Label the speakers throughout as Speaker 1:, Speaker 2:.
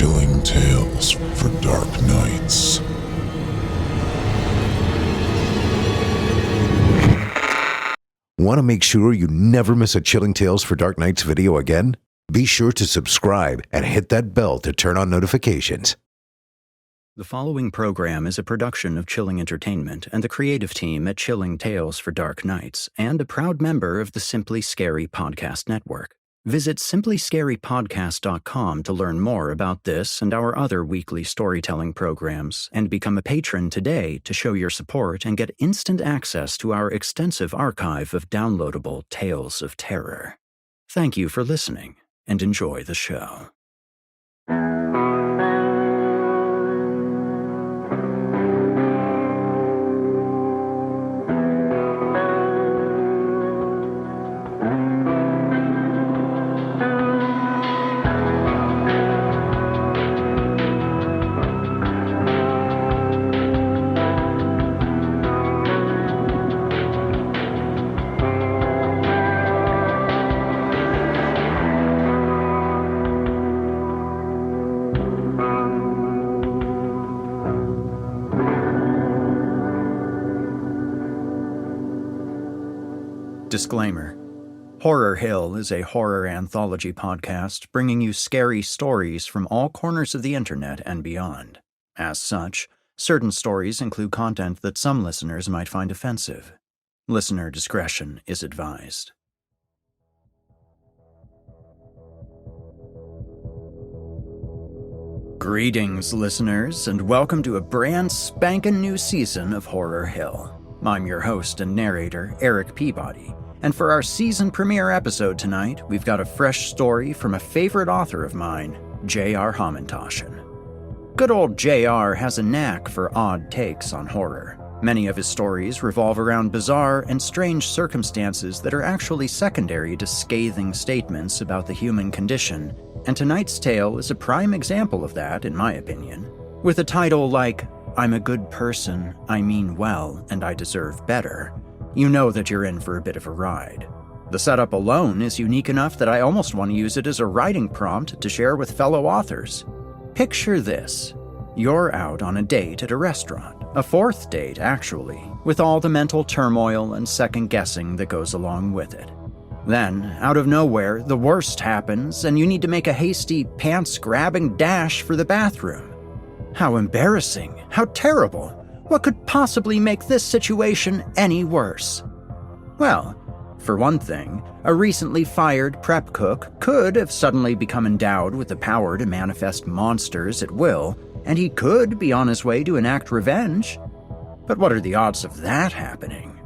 Speaker 1: Chilling tales for dark nights.
Speaker 2: Want to make sure you never miss a Chilling Tales for Dark Nights video again? Be sure to subscribe and hit that bell to turn on notifications.
Speaker 3: The following program is a production of Chilling Entertainment and the creative team at Chilling Tales for Dark Nights, and a proud member of the Simply Scary Podcast Network. Visit simplyscarypodcast.com to learn more about this and our other weekly storytelling programs, and become a patron today to show your support and get instant access to our extensive archive of downloadable tales of terror. Thank you for listening, and enjoy the show. Disclaimer. Horror Hill is a horror anthology podcast bringing you scary stories from all corners of the internet and beyond. As such, certain stories include content that some listeners might find offensive. Listener discretion is advised. Greetings, listeners, and welcome to a brand spankin' new season of Horror Hill. I'm your host and narrator, Erik Peabody. And for our season premiere episode tonight, we've got a fresh story from a favorite author of mine, J.R. Hamantaschen. Good old J.R. has a knack for odd takes on horror. Many of his stories revolve around bizarre and strange circumstances that are actually secondary to scathing statements about the human condition, and tonight's tale is a prime example of that, in my opinion. With a title like, "I'm a good person, I mean well, and I deserve better," you know that you're in for a bit of a ride. The setup alone is unique enough that I almost want to use it as a writing prompt to share with fellow authors. Picture this. You're out on a date at a restaurant, a fourth date actually, with all the mental turmoil and second-guessing that goes along with it. Then, out of nowhere, the worst happens and you need to make a hasty, pants-grabbing dash for the bathroom. How embarrassing, how terrible. What could possibly make this situation any worse? Well, for one thing, a recently fired prep cook could have suddenly become endowed with the power to manifest monsters at will, and he could be on his way to enact revenge. But what are the odds of that happening?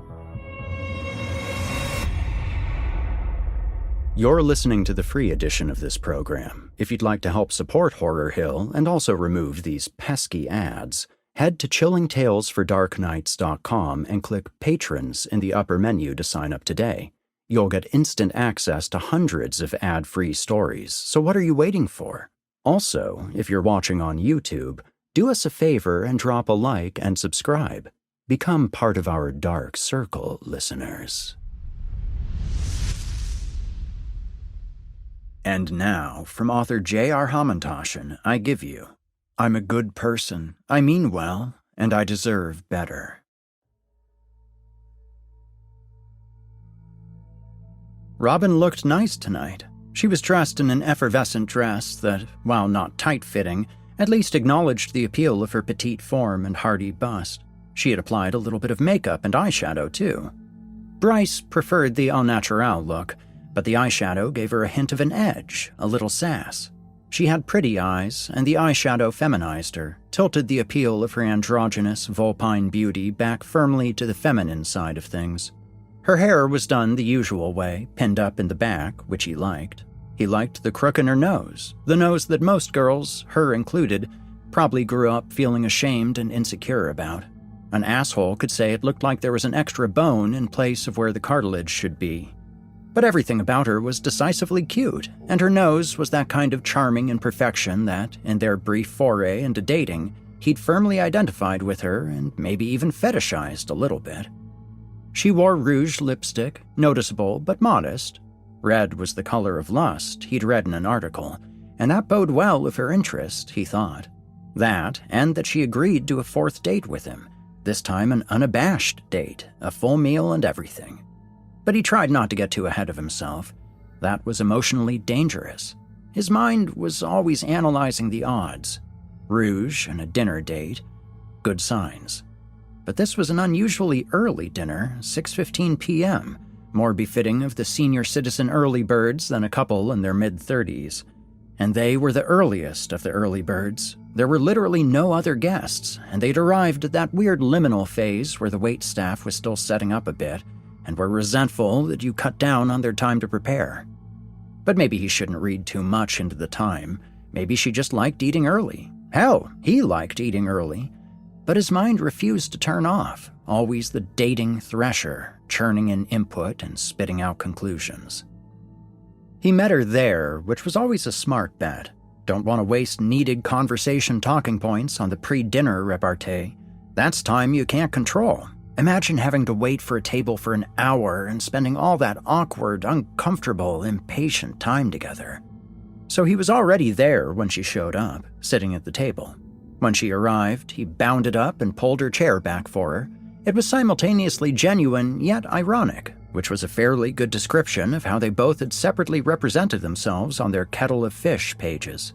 Speaker 3: You're listening to the free edition of this program. If you'd like to help support Horror Hill and also remove these pesky ads, head to chillingtalesfordarknights.com and click Patrons in the upper menu to sign up today. You'll get instant access to hundreds of ad-free stories, so what are you waiting for? Also, if you're watching on YouTube, do us a favor and drop a like and subscribe. Become part of our dark circle, listeners. And now, from author J.R. Hamantaschen, I give you, "I'm a good person, I mean well, and I deserve better." Robin looked nice tonight. She was dressed in an effervescent dress that, while not tight-fitting, at least acknowledged the appeal of her petite form and hearty bust. She had applied a little bit of makeup and eyeshadow, too. Bryce preferred the au naturel look, but the eyeshadow gave her a hint of an edge, a little sass. She had pretty eyes, and the eyeshadow feminized her, tilted the appeal of her androgynous, vulpine beauty back firmly to the feminine side of things. Her hair was done the usual way, pinned up in the back, which he liked. He liked the crook in her nose, the nose that most girls, her included, probably grew up feeling ashamed and insecure about. An asshole could say it looked like there was an extra bone in place of where the cartilage should be. But everything about her was decisively cute, and her nose was that kind of charming imperfection that, in their brief foray into dating, he'd firmly identified with her and maybe even fetishized a little bit. She wore rouge lipstick, noticeable but modest. Red was the color of lust, he'd read in an article, and that bode well of her interest, he thought. That, and that she agreed to a fourth date with him, this time an unabashed date, a full meal and everything. But he tried not to get too ahead of himself. That was emotionally dangerous. His mind was always analyzing the odds. Rouge and a dinner date, good signs. But this was an unusually early dinner, 6:15 p.m., more befitting of the senior citizen early birds than a couple in their mid-30s. And they were the earliest of the early birds. There were literally no other guests, and they'd arrived at that weird liminal phase where the waitstaff was still setting up a bit, and were resentful that you cut down on their time to prepare. But maybe he shouldn't read too much into the time. Maybe she just liked eating early. Hell, he liked eating early. But his mind refused to turn off, always the dating thresher, churning in input and spitting out conclusions. He met her there, which was always a smart bet. Don't want to waste needed conversation talking points on the pre-dinner repartee. That's time you can't control. Imagine having to wait for a table for an hour and spending all that awkward, uncomfortable, impatient time together. So he was already there when she showed up, sitting at the table. When she arrived, he bounded up and pulled her chair back for her. It was simultaneously genuine yet ironic, which was a fairly good description of how they both had separately represented themselves on their kettle of fish pages.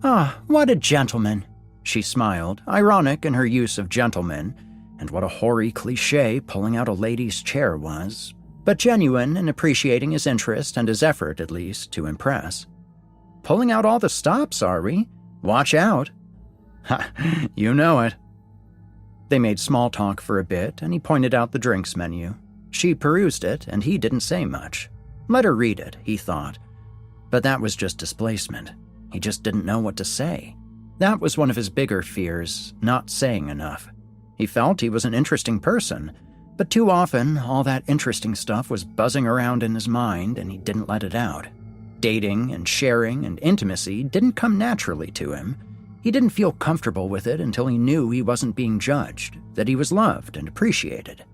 Speaker 3: "Ah, what a gentleman," she smiled, ironic in her use of gentleman, and what a hoary cliché pulling out a lady's chair was, but genuine in appreciating his interest and his effort, at least, to impress. "Pulling out all the stops, are we? Watch out." "Ha, you know it." They made small talk for a bit, and he pointed out the drinks menu. She perused it, and he didn't say much. Let her read it, he thought. But that was just displacement. He just didn't know what to say. That was one of his bigger fears, not saying enough. He felt he was an interesting person, but too often all that interesting stuff was buzzing around in his mind and he didn't let it out. Dating and sharing and intimacy didn't come naturally to him. He didn't feel comfortable with it until he knew he wasn't being judged, that he was loved and appreciated.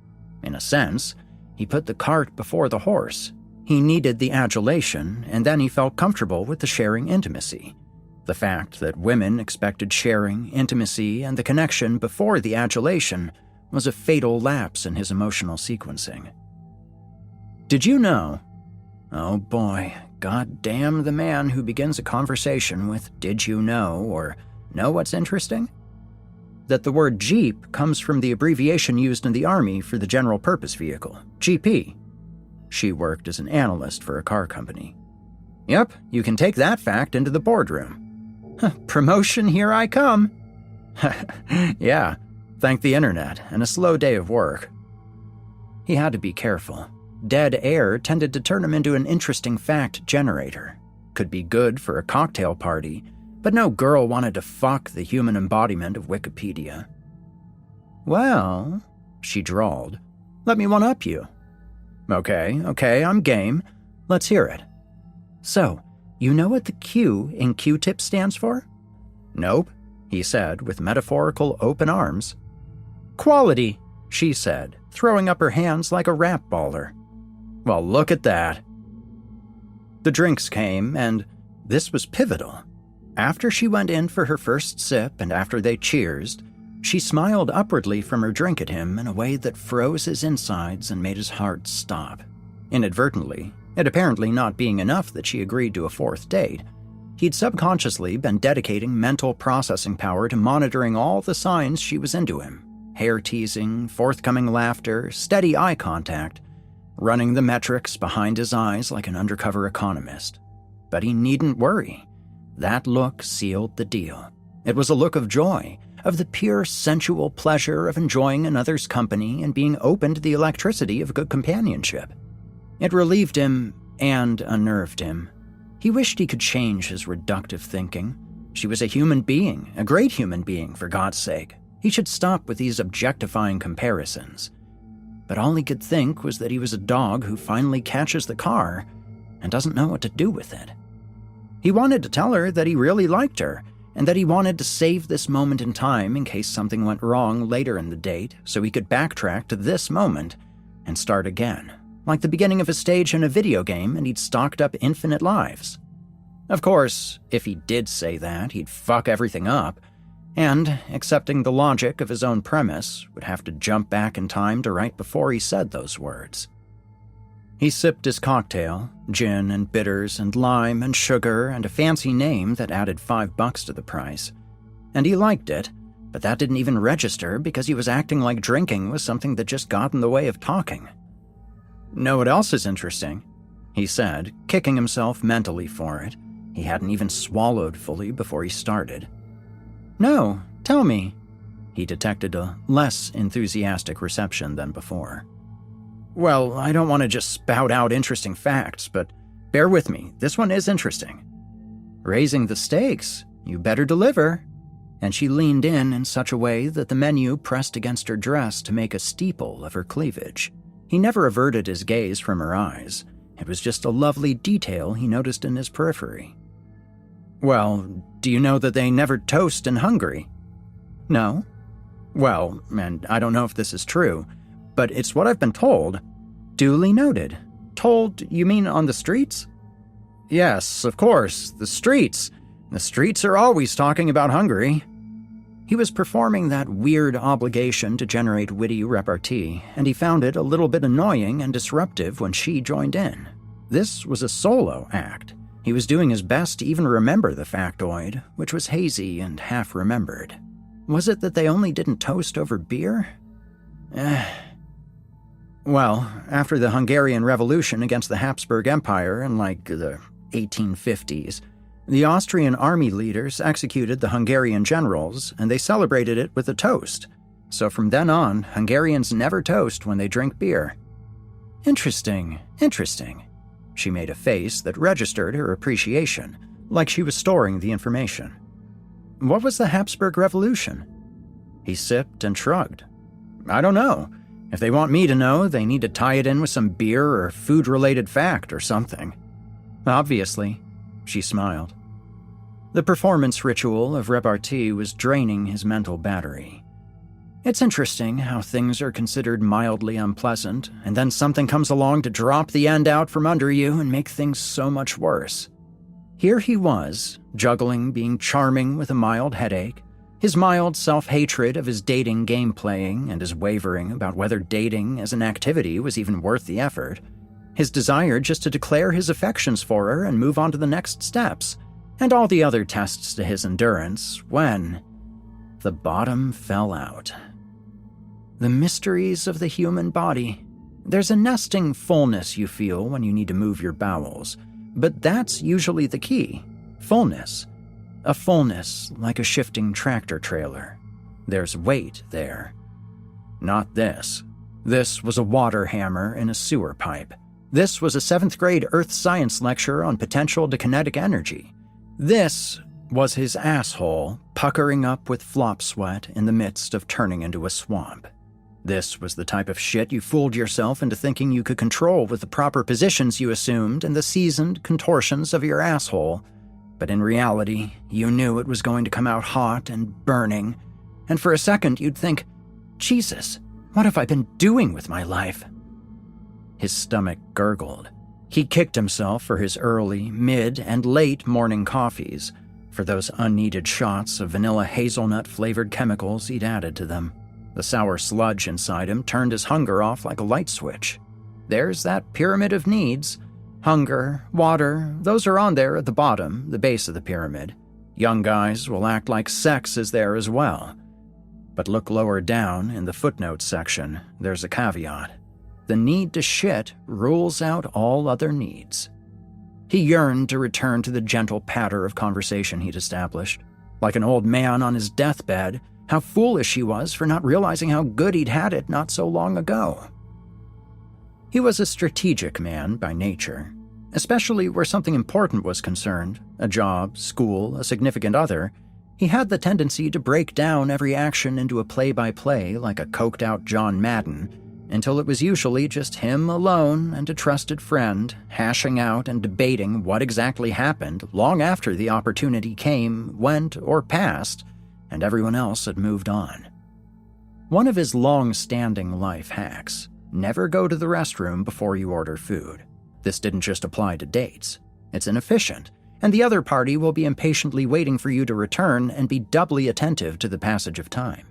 Speaker 3: In a sense, he put the cart before the horse. He needed the adulation, and then he felt comfortable with the sharing intimacy. The fact that women expected sharing, intimacy, and the connection before the adulation was a fatal lapse in his emotional sequencing. "Did you know?" Oh boy, god damn the man who begins a conversation with "did you know" or "know what's interesting?" That the word Jeep comes from the abbreviation used in the Army for the general purpose vehicle, GP. She worked as an analyst for a car company. Yep, you can take that fact into the boardroom. Promotion, here I come. Yeah, thank the internet and a slow day of work. He had to be careful. Dead air tended to turn him into an interesting fact generator. Could be good for a cocktail party, but no girl wanted to fuck the human embodiment of Wikipedia. "Well," she drawled, "let me one-up you." Okay, I'm game. Let's hear it. "So, you know what the Q in Q-tip stands for?" "Nope," he said with metaphorical open arms. "Quality," she said, throwing up her hands like a rap baller. "Well, look at that." The drinks came, and this was pivotal. After she went in for her first sip and after they cheersed, she smiled upwardly from her drink at him in a way that froze his insides and made his heart stop. Inadvertently, it apparently not being enough that she agreed to a fourth date, he'd subconsciously been dedicating mental processing power to monitoring all the signs she was into him. Hair-teasing, forthcoming laughter, steady eye contact, running the metrics behind his eyes like an undercover economist. But he needn't worry. That look sealed the deal. It was a look of joy, of the pure sensual pleasure of enjoying another's company and being open to the electricity of good companionship. It relieved him and unnerved him. He wished he could change his reductive thinking. She was a human being, a great human being, for God's sake. He should stop with these objectifying comparisons. But all he could think was that he was a dog who finally catches the car and doesn't know what to do with it. He wanted to tell her that he really liked her, and that he wanted to save this moment in time in case something went wrong later in the date so he could backtrack to this moment and start again, like the beginning of a stage in a video game and he'd stocked up infinite lives. Of course, if he did say that, he'd fuck everything up, and, accepting the logic of his own premise, would have to jump back in time to right before he said those words. He sipped his cocktail, gin and bitters and lime and sugar and a fancy name that added $5 to the price. And he liked it, but that didn't even register because he was acting like drinking was something that just got in the way of talking. "Know what else is interesting?" he said, kicking himself mentally for it. He hadn't even swallowed fully before he started. "No, tell me." He detected a less enthusiastic reception than before. "Well, I don't want to just spout out interesting facts, but bear with me, this one is interesting." "Raising the stakes, you better deliver." And she leaned in such a way that the menu pressed against her dress to make a steeple of her cleavage. He never averted his gaze from her eyes. It was just a lovely detail he noticed in his periphery. "Well, do you know that they never toast in Hungary?" "No." "Well, and I don't know if this is true, but it's what I've been told." "Duly noted. Told, you mean on the streets?" "Yes, of course, the streets. The streets are always talking about Hungary." He was performing that weird obligation to generate witty repartee, and he found it a little bit annoying and disruptive when she joined in. This was a solo act. He was doing his best to even remember the factoid, which was hazy and half-remembered. Was it that they only didn't toast over beer? Well, after the Hungarian Revolution against the Habsburg Empire in, the 1850s, the Austrian army leaders executed the Hungarian generals, and they celebrated it with a toast. So from then on, Hungarians never toast when they drink beer. Interesting. She made a face that registered her appreciation, like she was storing the information. "What was the Habsburg Revolution?" He sipped and shrugged. "I don't know. If they want me to know, they need to tie it in with some beer or food-related fact or something." "Obviously," she smiled. The performance ritual of repartee was draining his mental battery. It's interesting how things are considered mildly unpleasant, and then something comes along to drop the end out from under you and make things so much worse. Here he was, juggling being charming with a mild headache, his mild self-hatred of his dating game-playing and his wavering about whether dating as an activity was even worth the effort, his desire just to declare his affections for her and move on to the next steps, and all the other tests to his endurance, when the bottom fell out. The mysteries of the human body. There's a nesting fullness you feel when you need to move your bowels, but that's usually the key. Fullness. A fullness like a shifting tractor trailer. There's weight there. Not this. This was a water hammer in a sewer pipe. This was a 7th grade earth science lecture on potential to kinetic energy. This was his asshole puckering up with flop sweat in the midst of turning into a swamp. This was the type of shit you fooled yourself into thinking you could control with the proper positions you assumed and the seasoned contortions of your asshole. But in reality, you knew it was going to come out hot and burning, and for a second you'd think, Jesus, what have I been doing with my life? His stomach gurgled. He kicked himself for his early, mid, and late morning coffees, for those unneeded shots of vanilla hazelnut-flavored chemicals he'd added to them. The sour sludge inside him turned his hunger off like a light switch. There's that pyramid of needs. Hunger, water, those are on there at the bottom, the base of the pyramid. Young guys will act like sex is there as well. But look lower down in the footnotes section, there's a caveat. The need to shit rules out all other needs. He yearned to return to the gentle patter of conversation he'd established. Like an old man on his deathbed, how foolish he was for not realizing how good he'd had it not so long ago. He was a strategic man by nature, especially where something important was concerned, a job, school, a significant other. He had the tendency to break down every action into a play-by-play like a coked-out John Madden, until it was usually just him alone and a trusted friend, hashing out and debating what exactly happened long after the opportunity came, went, or passed, and everyone else had moved on. One of his long-standing life hacks: never go to the restroom before you order food. This didn't just apply to dates. It's inefficient. and the other party will be impatiently waiting for you to return and be doubly attentive to the passage of time."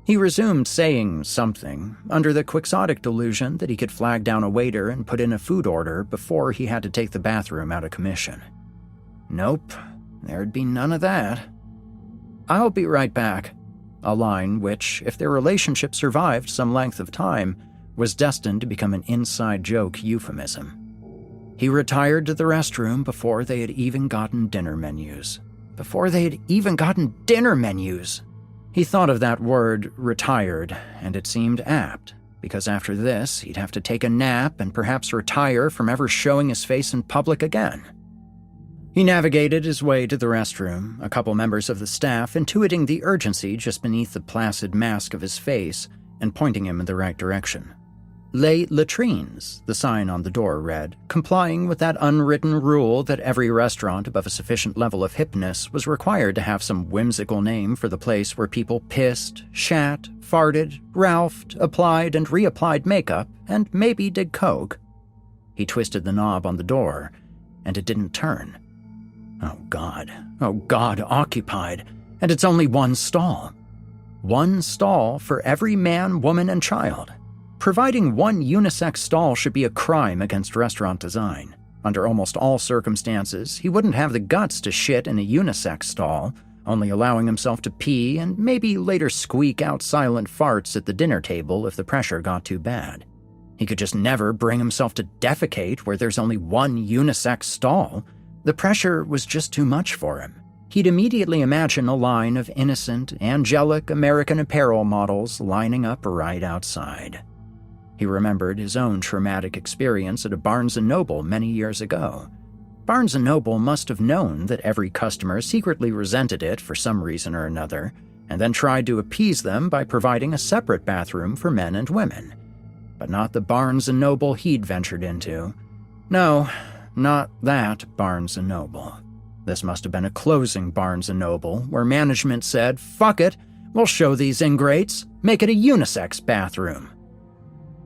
Speaker 3: He resumed saying something, under the quixotic delusion that he could flag down a waiter and put in a food order before he had to take the bathroom out of commission. Nope, there'd be none of that. "I'll be right back," a line which, if their relationship survived some length of time, was destined to become an inside joke euphemism. He retired to the restroom before they had even gotten dinner menus. He thought of that word, retired, and it seemed apt, because after this, he'd have to take a nap and perhaps retire from ever showing his face in public again. He navigated his way to the restroom, a couple members of the staff intuiting the urgency just beneath the placid mask of his face and pointing him in the right direction. Les Latrines, the sign on the door read, complying with that unwritten rule that every restaurant above a sufficient level of hipness was required to have some whimsical name for the place where people pissed, shat, farted, ralphed, applied and reapplied makeup, and maybe did coke. He twisted the knob on the door, and it didn't turn. Oh God, occupied, and it's only one stall. One stall for every man, woman, and child. Providing one unisex stall should be a crime against restaurant design. Under almost all circumstances, he wouldn't have the guts to shit in a unisex stall, only allowing himself to pee and maybe later squeak out silent farts at the dinner table if the pressure got too bad. He could just never bring himself to defecate where there's only one unisex stall. The pressure was just too much for him. He'd immediately imagine a line of innocent, angelic American Apparel models lining up right outside. He remembered his own traumatic experience at a Barnes & Noble many years ago. Barnes & Noble must have known that every customer secretly resented it for some reason or another, and then tried to appease them by providing a separate bathroom for men and women. But not the Barnes & Noble he'd ventured into. No, not that Barnes & Noble. This must have been a closing Barnes & Noble, where management said, "Fuck it, we'll show these ingrates, make it a unisex bathroom."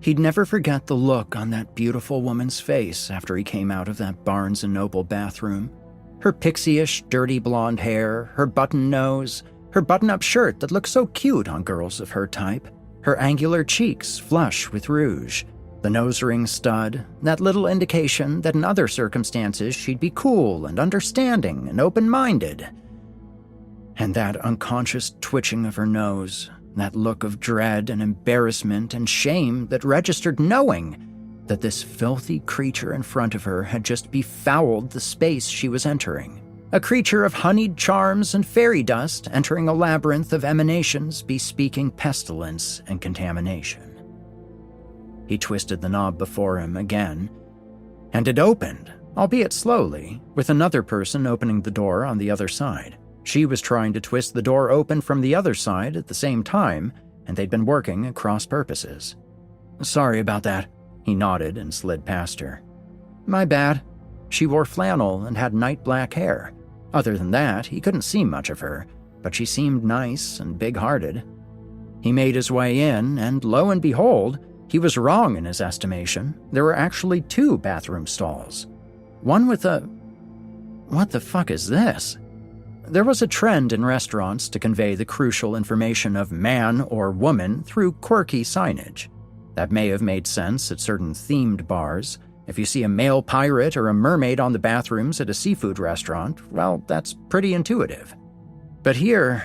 Speaker 3: He'd never forget the look on that beautiful woman's face after he came out of that Barnes & Noble bathroom. Her pixie-ish, dirty blonde hair, her button nose, her button-up shirt that looked so cute on girls of her type, her angular cheeks flush with rouge, the nose ring stud, that little indication that in other circumstances she'd be cool and understanding and open-minded. And that unconscious twitching of her nose, that look of dread and embarrassment and shame that registered knowing that this filthy creature in front of her had just befouled the space she was entering. A creature of honeyed charms and fairy dust entering a labyrinth of emanations bespeaking pestilence and contamination. He twisted the knob before him again, and it opened, albeit slowly, with another person opening the door on the other side. She was trying to twist the door open from the other side at the same time, and they'd been working at cross purposes. "Sorry about that," he nodded and slid past her. "My bad." She wore flannel and had night black hair. Other than that, he couldn't see much of her, but she seemed nice and big-hearted. He made his way in, and lo and behold, he was wrong in his estimation. There were actually 2 bathroom stalls. One with a... What the fuck is this? There was a trend in restaurants to convey the crucial information of man or woman through quirky signage. That may have made sense at certain themed bars. If you see a male pirate or a mermaid on the bathrooms at a seafood restaurant, well, that's pretty intuitive. But here,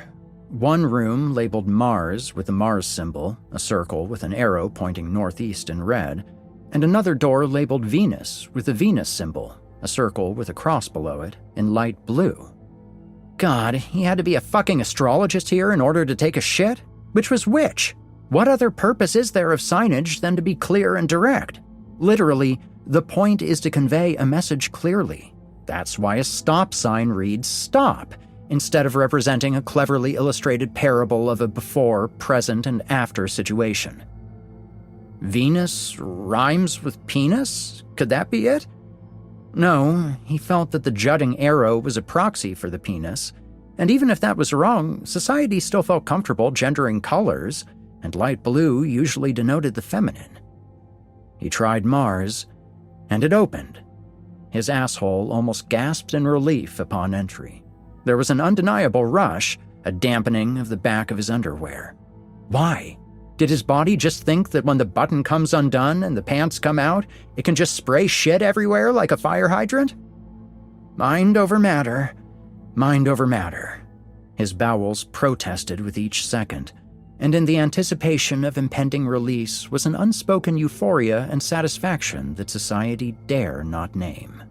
Speaker 3: one room labeled Mars with the Mars symbol, a circle with an arrow pointing northeast in red, and another door labeled Venus with the Venus symbol, a circle with a cross below it, in light blue. God, he had to be a fucking astrologist here in order to take a shit? Which was which? What other purpose is there of signage than to be clear and direct? Literally, the point is to convey a message clearly. That's why a stop sign reads stop, instead of representing a cleverly illustrated parable of a before, present, and after situation. Venus rhymes with penis? Could that be it? No, he felt that the jutting arrow was a proxy for the penis, and even if that was wrong, society still felt comfortable gendering colors, and light blue usually denoted the feminine. He tried Mars, and it opened. His asshole almost gasped in relief upon entry. There was an undeniable rush, a dampening of the back of his underwear. Why? Did his body just think that when the button comes undone and the pants come out, it can just spray shit everywhere like a fire hydrant? Mind over matter. Mind over matter. His bowels protested with each second, and in the anticipation of impending release was an unspoken euphoria and satisfaction that society dare not name.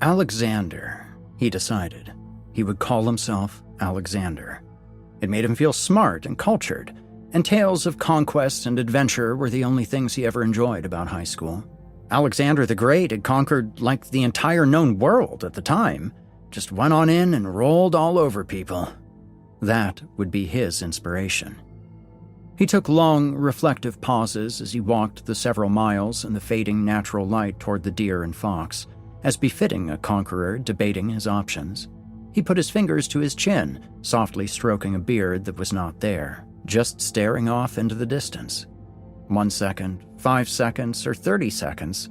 Speaker 3: Alexander, he decided. He would call himself Alexander. It made him feel smart and cultured, and tales of conquest and adventure were the only things he ever enjoyed about high school. Alexander the Great had conquered like the entire known world at the time, just went on in and rolled all over people. That would be his inspiration. He took long, reflective pauses as he walked the several miles in the fading natural light toward the deer and fox, as befitting a conqueror debating his options. He put his fingers to his chin, softly stroking a beard that was not there, just staring off into the distance. 1 second, 5 seconds, or 30 seconds,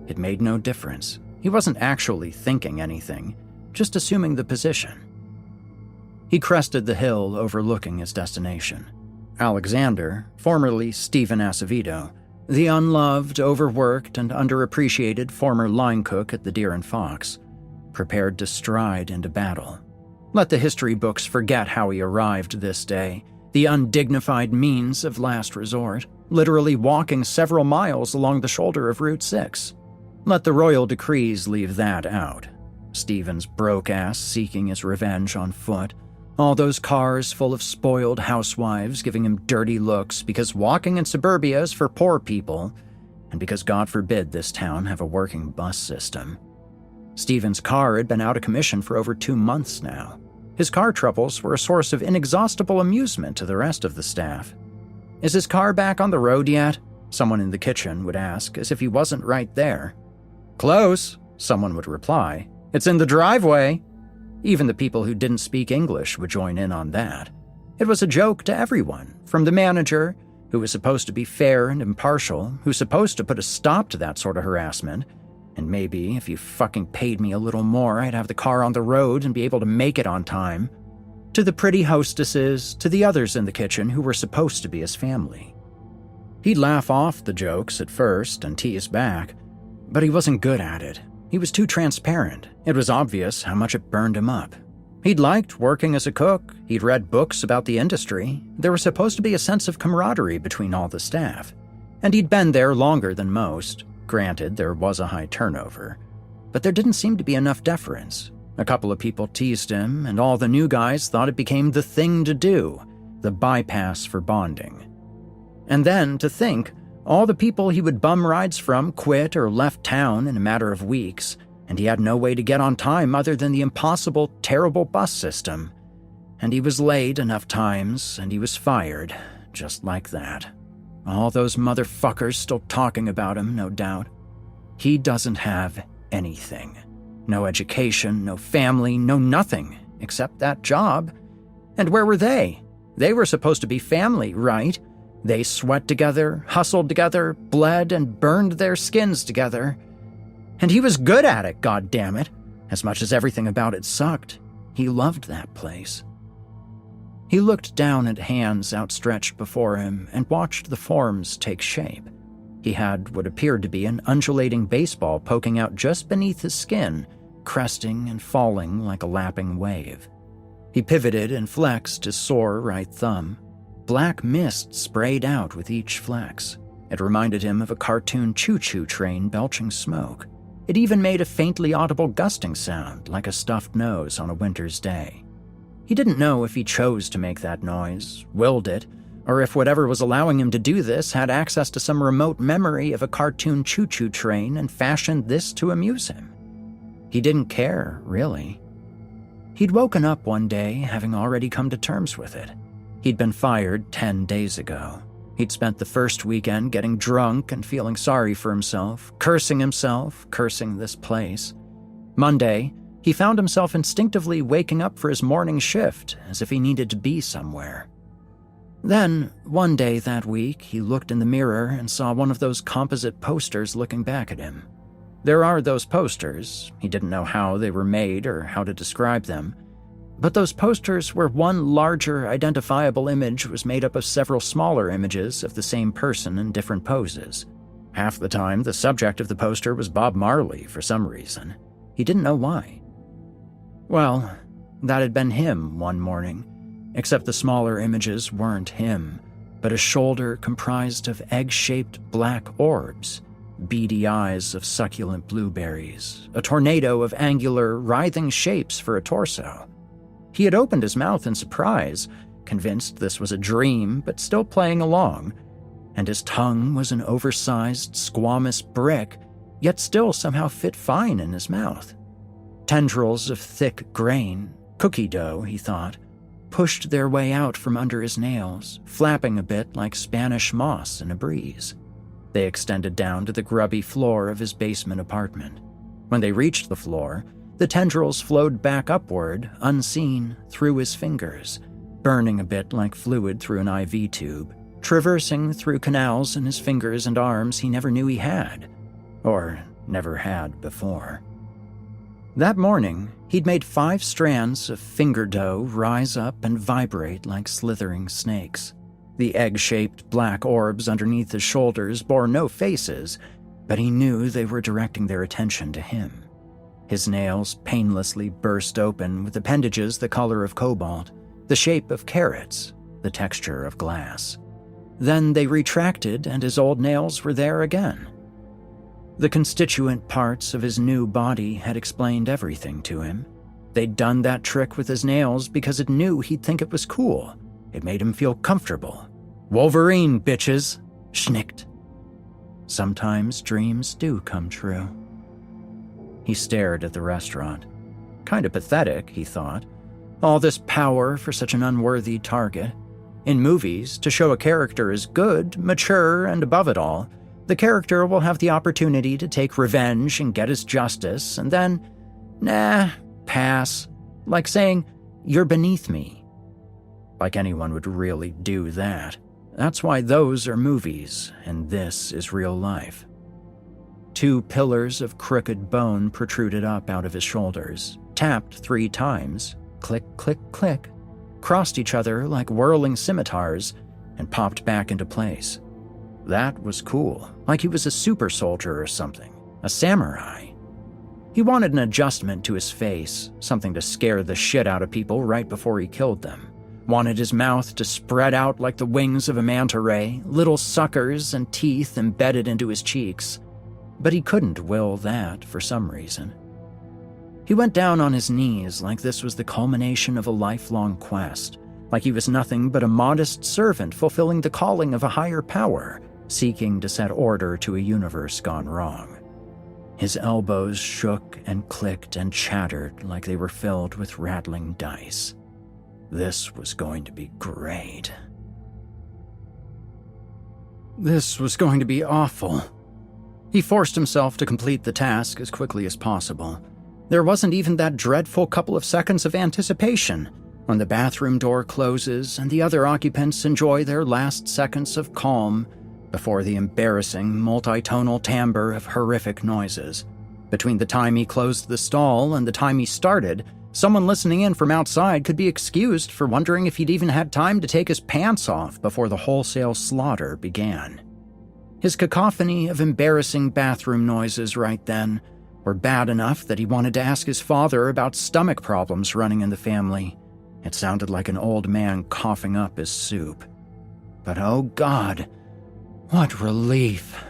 Speaker 3: it made no difference. He wasn't actually thinking anything, just assuming the position. He crested the hill overlooking his destination. Alexander, formerly Stephen Acevedo, the unloved, overworked, and underappreciated former line cook at the Deer and Fox, prepared to stride into battle. Let the history books forget how he arrived this day, the undignified means of last resort, literally walking several miles along the shoulder of Route 6. Let the royal decrees leave that out. Stephen's broke ass seeking his revenge on foot, all those cars full of spoiled housewives giving him dirty looks because walking in suburbia is for poor people, and because God forbid this town have a working bus system. Stephen's car had been out of commission for over 2 months now. His car troubles were a source of inexhaustible amusement to the rest of the staff. "Is his car back on the road yet?" someone in the kitchen would ask, as if he wasn't right there. "Close," someone would reply. "It's in the driveway." Even the people who didn't speak English would join in on that. It was a joke to everyone, from the manager, who was supposed to be fair and impartial, who's supposed to put a stop to that sort of harassment, and maybe if you fucking paid me a little more, I'd have the car on the road and be able to make it on time, to the pretty hostesses, to the others in the kitchen who were supposed to be his family. He'd laugh off the jokes at first and tease back, but he wasn't good at it. He was too transparent. It was obvious how much it burned him up. He'd liked working as a cook. He'd read books about the industry. There was supposed to be a sense of camaraderie between all the staff. And he'd been there longer than most. Granted, there was a high turnover. But there didn't seem to be enough deference. A couple of people teased him, and all the new guys thought it became the thing to do, the bypass for bonding. And then, to think, all the people he would bum rides from quit or left town in a matter of weeks, and he had no way to get on time other than the impossible, terrible bus system. And he was late enough times, and he was fired, just like that. All those motherfuckers still talking about him, no doubt. He doesn't have anything. No education, no family, no nothing, except that job. And where were they? They were supposed to be family, right? They sweat together, hustled together, bled and burned their skins together. And he was good at it, goddammit. As much as everything about it sucked, he loved that place. He looked down at hands outstretched before him and watched the forms take shape. He had what appeared to be an undulating baseball poking out just beneath his skin, cresting and falling like a lapping wave. He pivoted and flexed his sore right thumb. Black mist sprayed out with each flex. It reminded him of a cartoon choo-choo train belching smoke. It even made a faintly audible gusting sound like a stuffed nose on a winter's day. He didn't know if he chose to make that noise, willed it, or if whatever was allowing him to do this had access to some remote memory of a cartoon choo-choo train and fashioned this to amuse him. He didn't care, really. He'd woken up one day having already come to terms with it. He'd been fired 10 days ago. He'd spent the first weekend getting drunk and feeling sorry for himself, cursing this place. Monday, he found himself instinctively waking up for his morning shift as if he needed to be somewhere. Then, one day that week, he looked in the mirror and saw one of those composite posters looking back at him. There are those posters. He didn't know how they were made or how to describe them. But those posters where one larger identifiable image was made up of several smaller images of the same person in different poses. Half the time, the subject of the poster was Bob Marley for some reason. He didn't know why. Well, that had been him one morning, except the smaller images weren't him, but a shoulder comprised of egg-shaped black orbs, beady eyes of succulent blueberries, a tornado of angular, writhing shapes for a torso. He had opened his mouth in surprise, convinced this was a dream, but still playing along, and his tongue was an oversized, squamous brick, yet still somehow fit fine in his mouth. Tendrils of thick grain, cookie dough, he thought, pushed their way out from under his nails, flapping a bit like Spanish moss in a breeze. They extended down to the grubby floor of his basement apartment. When they reached the floor, the tendrils flowed back upward, unseen, through his fingers, burning a bit like fluid through an IV tube, traversing through canals in his fingers and arms he never knew he had, or never had before. That morning, he'd made 5 strands of finger dough rise up and vibrate like slithering snakes. The egg-shaped black orbs underneath his shoulders bore no faces, but he knew they were directing their attention to him. His nails painlessly burst open with appendages the color of cobalt, the shape of carrots, the texture of glass. Then they retracted and his old nails were there again. The constituent parts of his new body had explained everything to him. They'd done that trick with his nails because it knew he'd think it was cool. It made him feel comfortable. Wolverine, bitches! Schnicked. Sometimes dreams do come true. He stared at the restaurant. Kind of pathetic, he thought. All this power for such an unworthy target. In movies, to show a character is good, mature, and above it all, the character will have the opportunity to take revenge and get his justice, and then, nah, pass. Like saying, you're beneath me. Like anyone would really do that. That's why those are movies, and this is real life. 2 pillars of crooked bone protruded up out of his shoulders, tapped 3 times, click, click, click, crossed each other like whirling scimitars, and popped back into place. That was cool, like he was a super soldier or something, a samurai. He wanted an adjustment to his face, something to scare the shit out of people right before he killed them. Wanted his mouth to spread out like the wings of a manta ray, little suckers and teeth embedded into his cheeks. But he couldn't will that for some reason. He went down on his knees like this was the culmination of a lifelong quest, like he was nothing but a modest servant fulfilling the calling of a higher power, seeking to set order to a universe gone wrong. His elbows shook and clicked and chattered like they were filled with rattling dice. This was going to be great. This was going to be awful. He forced himself to complete the task as quickly as possible. There wasn't even that dreadful couple of seconds of anticipation when the bathroom door closes and the other occupants enjoy their last seconds of calm before the embarrassing multitonal timbre of horrific noises. Between the time he closed the stall and the time he started, someone listening in from outside could be excused for wondering if he'd even had time to take his pants off before the wholesale slaughter began. His cacophony of embarrassing bathroom noises right then were bad enough that he wanted to ask his father about stomach problems running in the family. It sounded like an old man coughing up his soup. But oh God, what relief.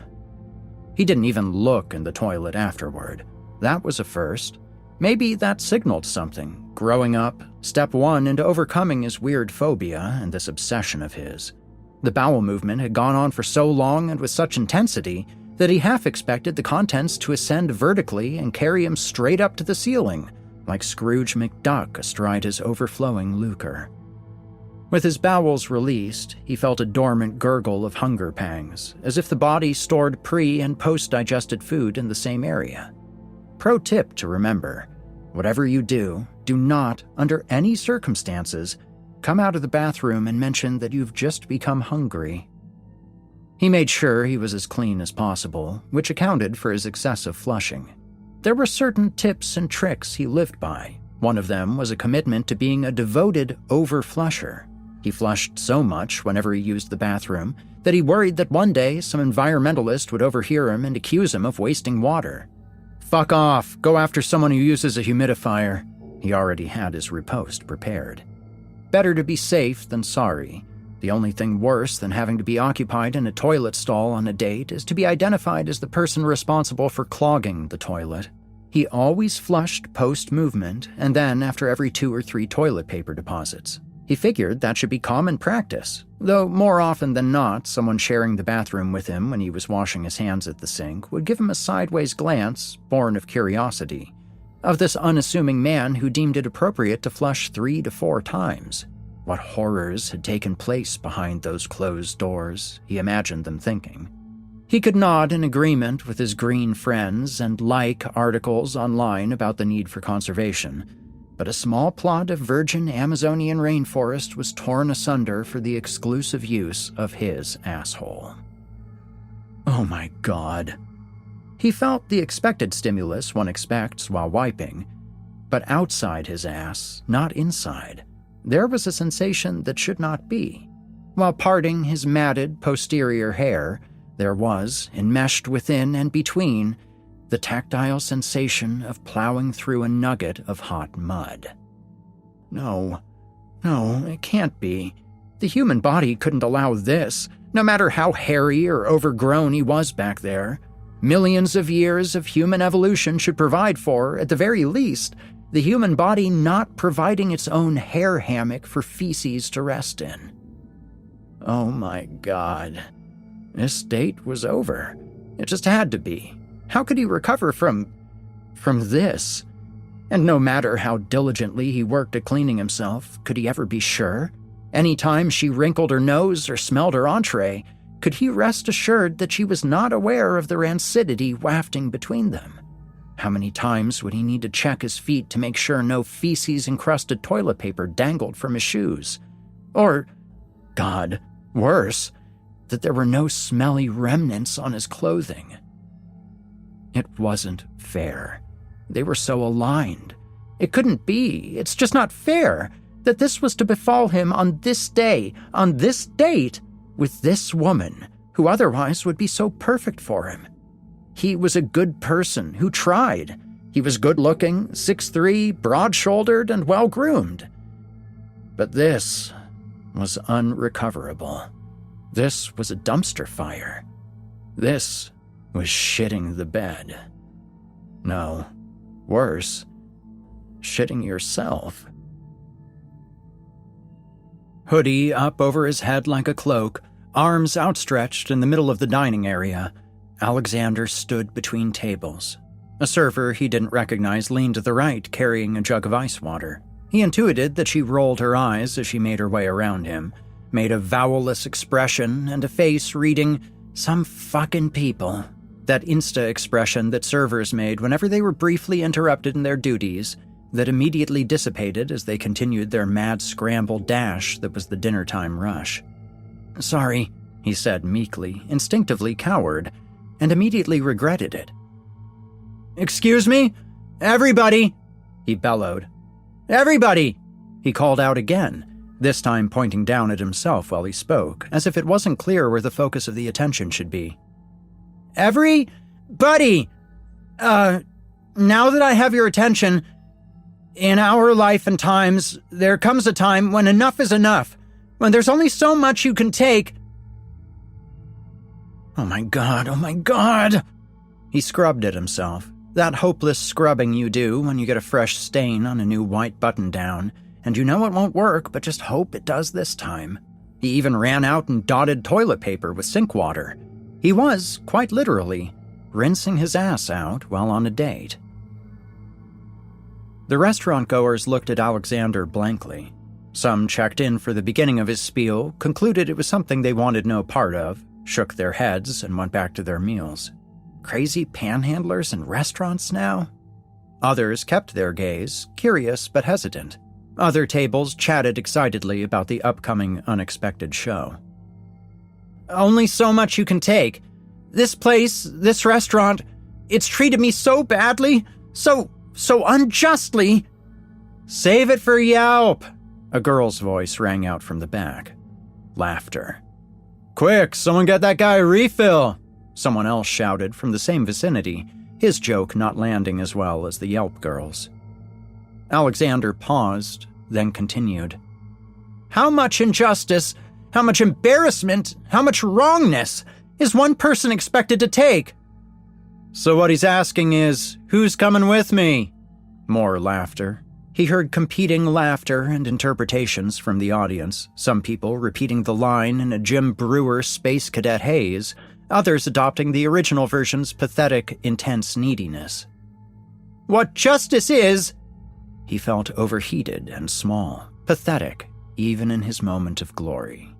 Speaker 3: He didn't even look in the toilet afterward. That was a first. Maybe that signaled something. Growing up, step 1 into overcoming his weird phobia and this obsession of his. The bowel movement had gone on for so long and with such intensity that he half expected the contents to ascend vertically and carry him straight up to the ceiling, like Scrooge McDuck astride his overflowing lucre. With his bowels released, he felt a dormant gurgle of hunger pangs, as if the body stored pre- and post-digested food in the same area. Pro tip to remember: whatever you do, do not, under any circumstances, come out of the bathroom and mention that you've just become hungry. He made sure he was as clean as possible, which accounted for his excessive flushing. There were certain tips and tricks he lived by. One of them was a commitment to being a devoted overflusher. He flushed so much whenever he used the bathroom that he worried that one day some environmentalist would overhear him and accuse him of wasting water. "Fuck off, go after someone who uses a humidifier." He already had his riposte prepared. Better to be safe than sorry. The only thing worse than having to be occupied in a toilet stall on a date is to be identified as the person responsible for clogging the toilet. He always flushed post-movement and then after every 2 or 3 toilet paper deposits. He figured that should be common practice, though more often than not, someone sharing the bathroom with him when he was washing his hands at the sink would give him a sideways glance, born of curiosity, of this unassuming man who deemed it appropriate to flush 3 to 4 times. What horrors had taken place behind those closed doors, he imagined them thinking. He could nod in agreement with his green friends and like articles online about the need for conservation, but a small plot of virgin Amazonian rainforest was torn asunder for the exclusive use of his asshole. Oh my God. He felt the expected stimulus one expects while wiping, but outside his ass, not inside, there was a sensation that should not be. While parting his matted posterior hair, there was, enmeshed within and between, the tactile sensation of plowing through a nugget of hot mud. No, it can't be. The human body couldn't allow this, no matter how hairy or overgrown he was back there. Millions of years of human evolution should provide for, at the very least, the human body not providing its own hair hammock for feces to rest in. Oh my God. This date was over. It just had to be. How could he recover from this? And no matter how diligently he worked at cleaning himself, could he ever be sure? Any time she wrinkled her nose or smelled her entree, could he rest assured that she was not aware of the rancidity wafting between them? How many times would he need to check his feet to make sure no feces-encrusted toilet paper dangled from his shoes? Or, God, worse, that there were no smelly remnants on his clothing. It wasn't fair. They were so aligned. It couldn't be. It's just not fair that this was to befall him on this day, on this date, with this woman, who otherwise would be so perfect for him. He was a good person who tried. He was good-looking, 6'3", broad-shouldered, and well-groomed. But this was unrecoverable. This was a dumpster fire. This was shitting the bed. No, worse, shitting yourself. Hoodie up over his head like a cloak, arms outstretched in the middle of the dining area, Alexander stood between tables. A server he didn't recognize leaned to the right, carrying a jug of ice water. He intuited that she rolled her eyes as she made her way around him, made a vowelless expression and a face reading, "Some fucking people." That insta-expression that servers made whenever they were briefly interrupted in their duties, that immediately dissipated as they continued their mad scramble dash that was the dinner-time rush. "Sorry," he said meekly, instinctively coward, and immediately regretted it. "Excuse me? Everybody!" he bellowed. "Everybody!" he called out again, this time pointing down at himself while he spoke, as if it wasn't clear where the focus of the attention should be. "Everybody! Now that I have your attention, in our life and times, there comes a time when enough is enough, when there's only so much you can take." Oh my God. He scrubbed at himself, that hopeless scrubbing you do when you get a fresh stain on a new white button-down, and you know it won't work, but just hope it does this time. He even ran out and dotted toilet paper with sink water. He was, quite literally, rinsing his ass out while on a date. The restaurant-goers looked at Alexander blankly. Some checked in for the beginning of his spiel, concluded it was something they wanted no part of, shook their heads, and went back to their meals. Crazy panhandlers in restaurants now? Others kept their gaze, curious but hesitant. Other tables chatted excitedly about the upcoming unexpected show. Only so much you can take. This place, this restaurant, it's treated me so badly, so unjustly. Save it for Yelp, a girl's voice rang out from the back. Laughter. Quick, someone get that guy a refill, someone else shouted from the same vicinity, his joke not landing as well as the Yelp girls. Alexander paused, then continued. How much injustice, how much embarrassment, how much wrongness is one person expected to take? So what he's asking is, who's coming with me? More laughter. He heard competing laughter and interpretations from the audience, some people repeating the line in a Jim Brewer Space Cadet haze, others adopting the original version's pathetic, intense neediness. What justice is... He felt overheated and small, pathetic, even in his moment of glory.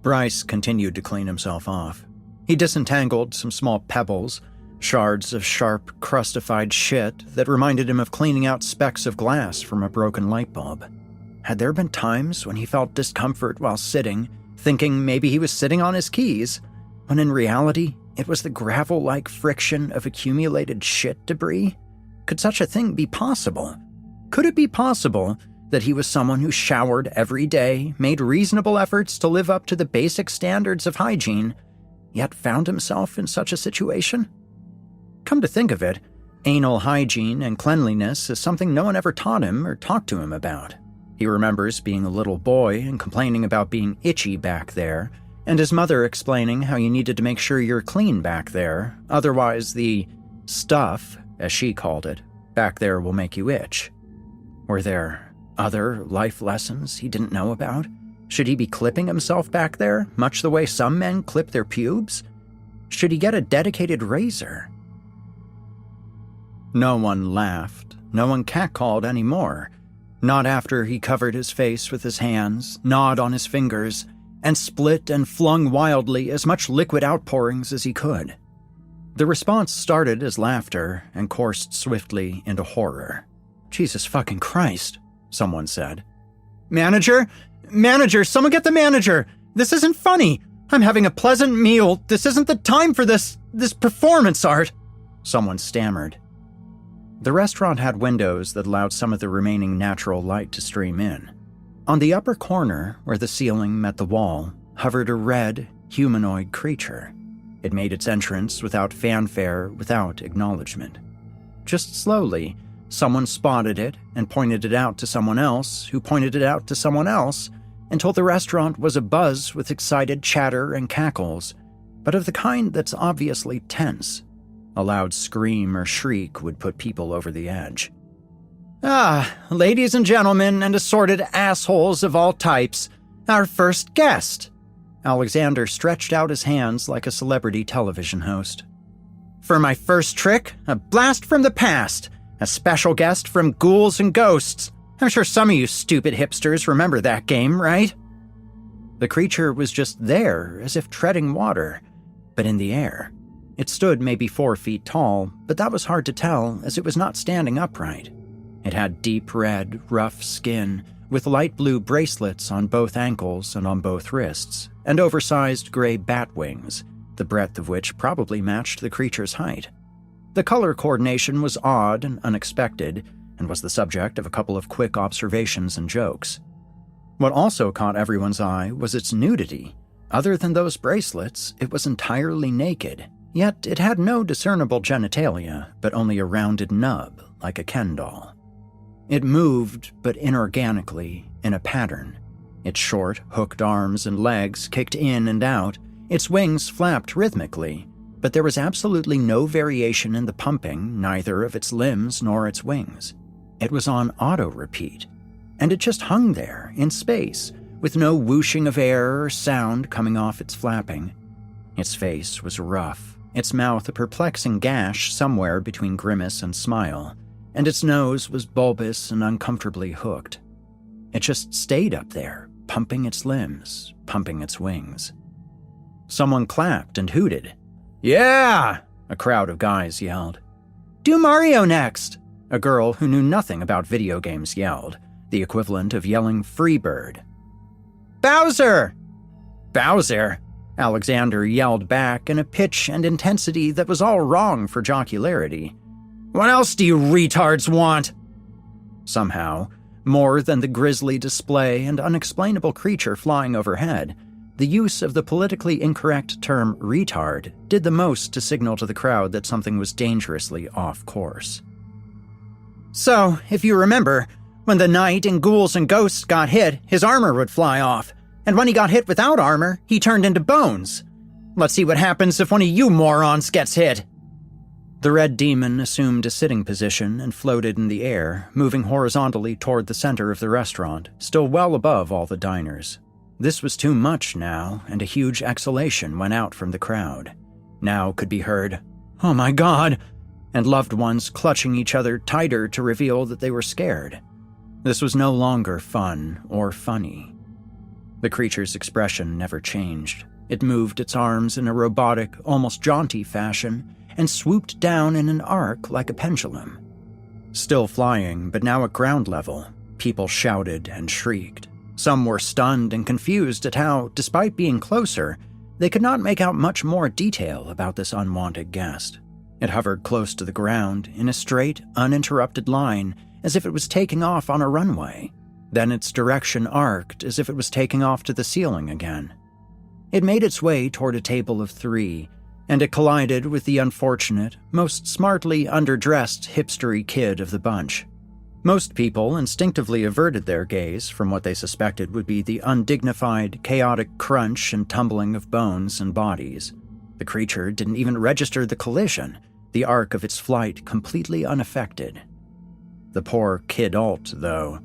Speaker 3: Bryce continued to clean himself off. He disentangled some small pebbles, shards of sharp, crustified shit that reminded him of cleaning out specks of glass from a broken light bulb. Had there been times when he felt discomfort while sitting, thinking maybe he was sitting on his keys, when in reality it was the gravel-like friction of accumulated shit debris? Could such a thing be possible? Could it be possible that he was someone who showered every day, made reasonable efforts to live up to the basic standards of hygiene, yet found himself in such a situation? Come to think of it, anal hygiene and cleanliness is something no one ever taught him or talked to him about. He remembers being a little boy and complaining about being itchy back there, and his mother explaining how you needed to make sure you're clean back there, otherwise the stuff, as she called it, back there will make you itch. Were there other life lessons he didn't know about? Should he be clipping himself back there, much the way some men clip their pubes? Should he get a dedicated razor? No one laughed, no one catcalled anymore. Not after he covered his face with his hands, gnawed on his fingers, and split and flung wildly as much liquid outpourings as he could. The response started as laughter and coursed swiftly into horror. Jesus fucking Christ, someone said. Manager, someone get the manager! This isn't funny! I'm having a pleasant meal. This isn't the time for this performance art, someone stammered. The restaurant had windows that allowed some of the remaining natural light to stream in. On the upper corner, where the ceiling met the wall, hovered a red, humanoid creature. It made its entrance without fanfare, without acknowledgement. Just slowly, someone spotted it and pointed it out to someone else, who pointed it out to someone else, until the restaurant was abuzz with excited chatter and cackles, but of the kind that's obviously tense. A loud scream or shriek would put people over the edge. Ah, ladies and gentlemen and assorted assholes of all types, our first guest. Alexander stretched out his hands like a celebrity television host. For my first trick, a blast from the past, a special guest from Ghouls and Ghosts. I'm sure some of you stupid hipsters remember that game, right? The creature was just there, as if treading water, but in the air. It stood maybe 4 feet tall, but that was hard to tell as it was not standing upright. It had deep red, rough skin, with light blue bracelets on both ankles and on both wrists, and oversized gray bat wings, the breadth of which probably matched the creature's height. The color coordination was odd and unexpected, and was the subject of a couple of quick observations and jokes. What also caught everyone's eye was its nudity. Other than those bracelets, it was entirely naked, yet it had no discernible genitalia, but only a rounded nub, like a Ken doll. It moved, but inorganically, in a pattern. Its short, hooked arms and legs kicked in and out, its wings flapped rhythmically, but there was absolutely no variation in the pumping, neither of its limbs nor its wings. It was on auto-repeat, and it just hung there, in space, with no whooshing of air or sound coming off its flapping. Its face was rough, its mouth a perplexing gash somewhere between grimace and smile, and its nose was bulbous and uncomfortably hooked. It just stayed up there, pumping its limbs, pumping its wings. Someone clapped and hooted. Yeah! A crowd of guys yelled. Do Mario next! A girl who knew nothing about video games yelled, the equivalent of yelling "Freebird." "Bowser!" "Bowser!" Alexander yelled back in a pitch and intensity that was all wrong for jocularity. "What else do you retards want?" Somehow, more than the grisly display and unexplainable creature flying overhead, the use of the politically incorrect term retard did the most to signal to the crowd that something was dangerously off course. "So, if you remember, when the knight in Ghouls and Ghosts got hit, his armor would fly off, and when he got hit without armor, he turned into bones. Let's see what happens if one of you morons gets hit." The red demon assumed a sitting position and floated in the air, moving horizontally toward the center of the restaurant, still well above all the diners. This was too much now, and a huge exhalation went out from the crowd. Now could be heard, "Oh my God!" and loved ones clutching each other tighter to reveal that they were scared. This was no longer fun or funny. The creature's expression never changed. It moved its arms in a robotic, almost jaunty fashion, and swooped down in an arc like a pendulum. Still flying, but now at ground level, people shouted and shrieked. Some were stunned and confused at how, despite being closer, they could not make out much more detail about this unwanted guest. It hovered close to the ground, in a straight, uninterrupted line, as if it was taking off on a runway. Then its direction arced as if it was taking off to the ceiling again. It made its way toward a table of 3, and it collided with the unfortunate, most smartly underdressed hipstery kid of the bunch. Most people instinctively averted their gaze from what they suspected would be the undignified, chaotic crunch and tumbling of bones and bodies. The creature didn't even register the collision, the arc of its flight completely unaffected. The poor kid-alt, though.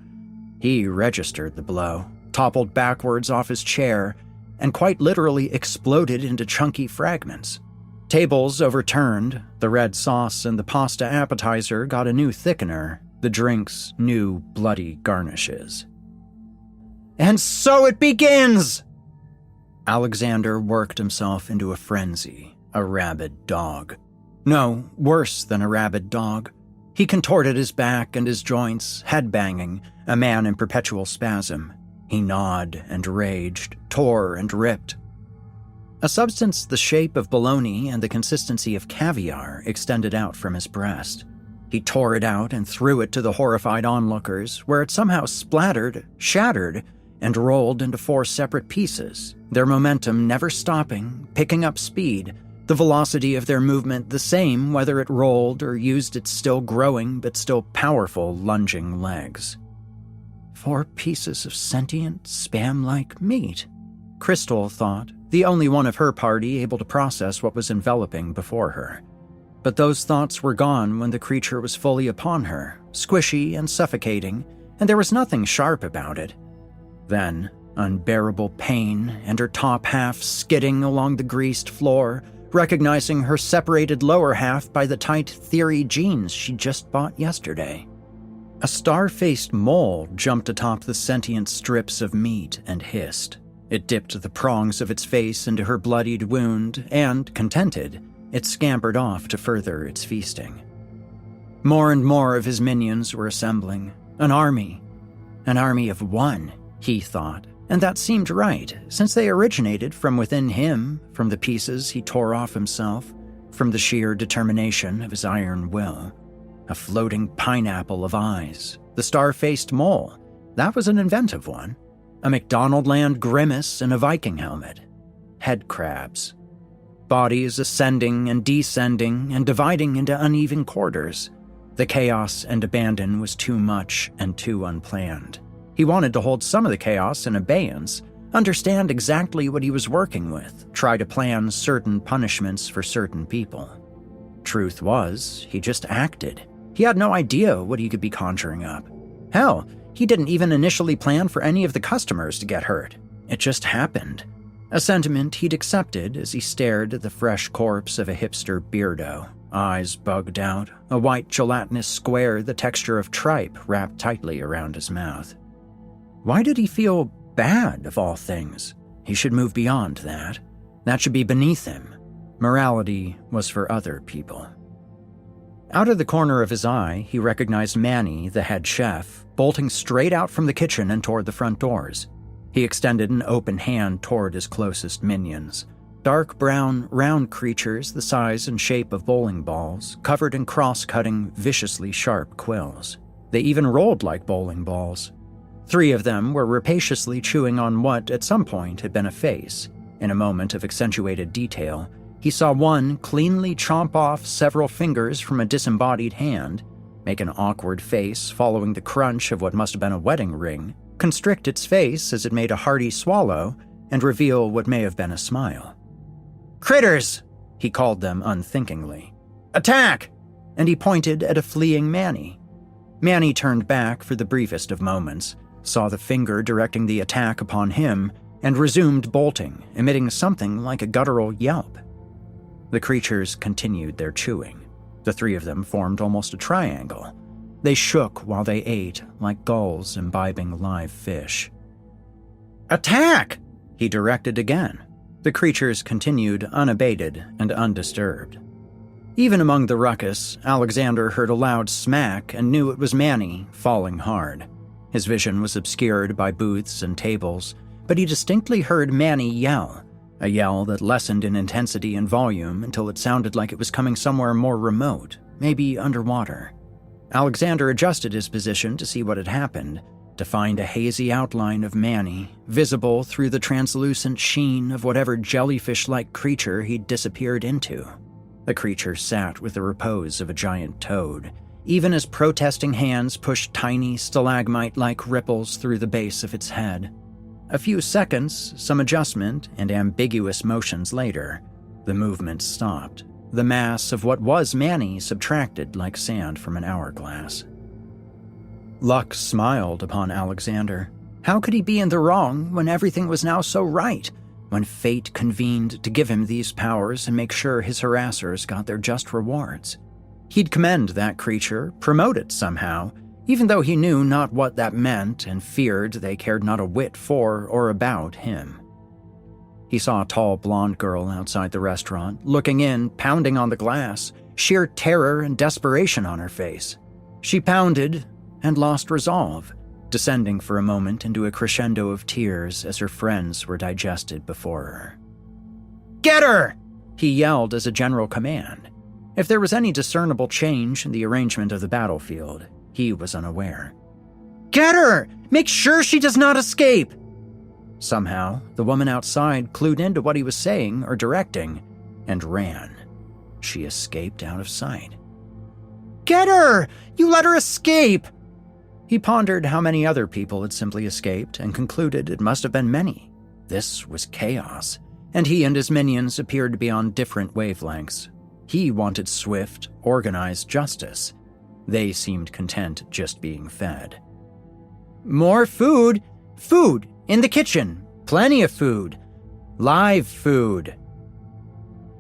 Speaker 3: He registered the blow, toppled backwards off his chair, and quite literally exploded into chunky fragments. Tables overturned, the red sauce and the pasta appetizer got a new thickener, the drinks new bloody garnishes. "And so it begins!" Alexander worked himself into a frenzy, a rabid dog. No, worse than a rabid dog. He contorted his back and his joints, head-banging, a man in perpetual spasm. He gnawed and raged, tore and ripped. A substance the shape of bologna and the consistency of caviar extended out from his breast. He tore it out and threw it to the horrified onlookers, where it somehow splattered, shattered, and rolled into 4 separate pieces, their momentum never stopping, picking up speed, the velocity of their movement the same whether it rolled or used its still growing but still powerful lunging legs. 4 pieces of sentient, spam-like meat, Crystal thought, the only one of her party able to process what was enveloping before her. But those thoughts were gone when the creature was fully upon her, squishy and suffocating, and there was nothing sharp about it. Then, unbearable pain and her top half skidding along the greased floor, recognizing her separated lower half by the tight theory jeans she'd just bought yesterday. A star-faced mole jumped atop the sentient strips of meat and hissed. It dipped the prongs of its face into her bloodied wound and, contented, it scampered off to further its feasting. More and more of his minions were assembling. An army of 1, he thought, and that seemed right, since they originated from within him, from the pieces he tore off himself, from the sheer determination of his iron will. A floating pineapple of eyes, the star-faced mole, that was an inventive one. A McDonaldland grimace in a Viking helmet. Head crabs. Bodies ascending and descending and dividing into uneven quarters. The chaos and abandon was too much and too unplanned. He wanted to hold some of the chaos in abeyance, understand exactly what he was working with, try to plan certain punishments for certain people. Truth was, he just acted. He had no idea what he could be conjuring up. Hell, he didn't even initially plan for any of the customers to get hurt. It just happened. A sentiment he'd accepted as he stared at the fresh corpse of a hipster beardo, eyes bugged out, a white gelatinous square the texture of tripe wrapped tightly around his mouth. Why did he feel bad, of all things? He should move beyond that. That should be beneath him. Morality was for other people. Out of the corner of his eye, he recognized Manny, the head chef, bolting straight out from the kitchen and toward the front doors. He extended an open hand toward his closest minions. Dark brown, round creatures the size and shape of bowling balls, covered in cross-cutting, viciously sharp quills. They even rolled like bowling balls. 3 of them were rapaciously chewing on what, at some point, had been a face. In a moment of accentuated detail, he saw one cleanly chomp off several fingers from a disembodied hand, make an awkward face following the crunch of what must have been a wedding ring, constrict its face as it made a hearty swallow, and reveal what may have been a smile. "Critters!" he called them unthinkingly. "Attack!" And he pointed at a fleeing Manny. Manny turned back for the briefest of moments, saw the finger directing the attack upon him, and resumed bolting, emitting something like a guttural yelp. The creatures continued their chewing. The 3 of them formed almost a triangle. They shook while they ate, like gulls imbibing live fish. "Attack!" he directed again. The creatures continued unabated and undisturbed. Even among the ruckus, Alexander heard a loud smack and knew it was Manny, falling hard. His vision was obscured by booths and tables, but he distinctly heard Manny yell, a yell that lessened in intensity and volume until it sounded like it was coming somewhere more remote, maybe underwater. Alexander adjusted his position to see what had happened, to find a hazy outline of Manny, visible through the translucent sheen of whatever jellyfish-like creature he'd disappeared into. The creature sat with the repose of a giant toad, even as protesting hands pushed tiny stalagmite-like ripples through the base of its head. A few seconds, some adjustment, and ambiguous motions later, the movement stopped. The mass of what was Manny subtracted like sand from an hourglass. Luck smiled upon Alexander. How could he be in the wrong when everything was now so right? When fate convened to give him these powers and make sure his harassers got their just rewards? He'd commend that creature, promote it somehow, even though he knew not what that meant and feared they cared not a whit for or about him. He saw a tall blonde girl outside the restaurant, looking in, pounding on the glass, sheer terror and desperation on her face. She pounded and lost resolve, descending for a moment into a crescendo of tears as her friends were digested before her. "Get her!" he yelled as a general command. If there was any discernible change in the arrangement of the battlefield, he was unaware. "Get her! Make sure she does not escape!" Somehow, the woman outside clued into what he was saying or directing and ran. She escaped out of sight. "Get her! You let her escape!" He pondered how many other people had simply escaped and concluded it must have been many. This was chaos, and he and his minions appeared to be on different wavelengths. He wanted swift, organized justice. They seemed content just being fed. "More food! Food! In the kitchen! Plenty of food! Live food!"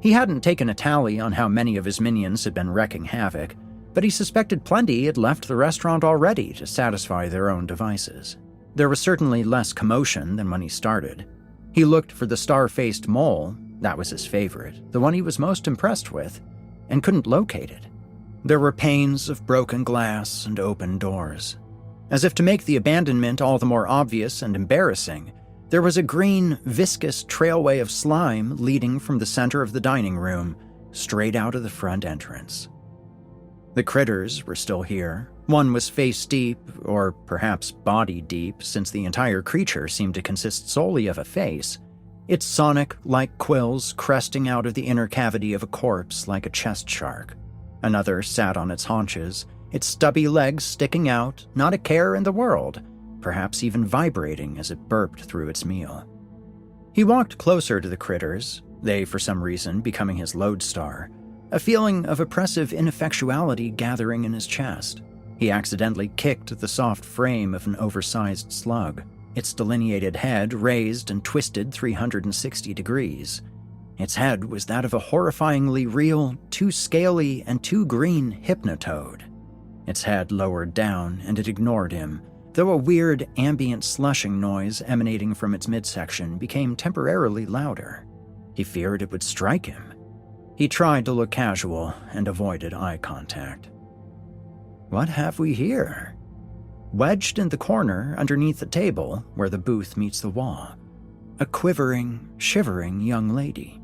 Speaker 3: He hadn't taken a tally on how many of his minions had been wreaking havoc, but he suspected plenty had left the restaurant already to satisfy their own devices. There was certainly less commotion than when he started. He looked for the star-faced mole, that was his favorite, the one he was most impressed with, and couldn't locate it. There were panes of broken glass and open doors. As if to make the abandonment all the more obvious and embarrassing, there was a green, viscous trailway of slime leading from the center of the dining room, straight out of the front entrance. The critters were still here. One was face-deep, or perhaps body-deep, since the entire creature seemed to consist solely of a face, its sonic, like quills cresting out of the inner cavity of a corpse like a chest shark. Another sat on its haunches, its stubby legs sticking out, not a care in the world, perhaps even vibrating as it burped through its meal. He walked closer to the critters, they for some reason becoming his lodestar, a feeling of oppressive ineffectuality gathering in his chest. He accidentally kicked the soft frame of an oversized slug, its delineated head raised and twisted 360 degrees. Its head was that of a horrifyingly real, too scaly and too green hypnotoad. Its head lowered down, and it ignored him, though a weird, ambient slushing noise emanating from its midsection became temporarily louder. He feared it would strike him. He tried to look casual and avoided eye contact. What have we here? Wedged in the corner underneath the table where the booth meets the wall, a quivering, shivering young lady.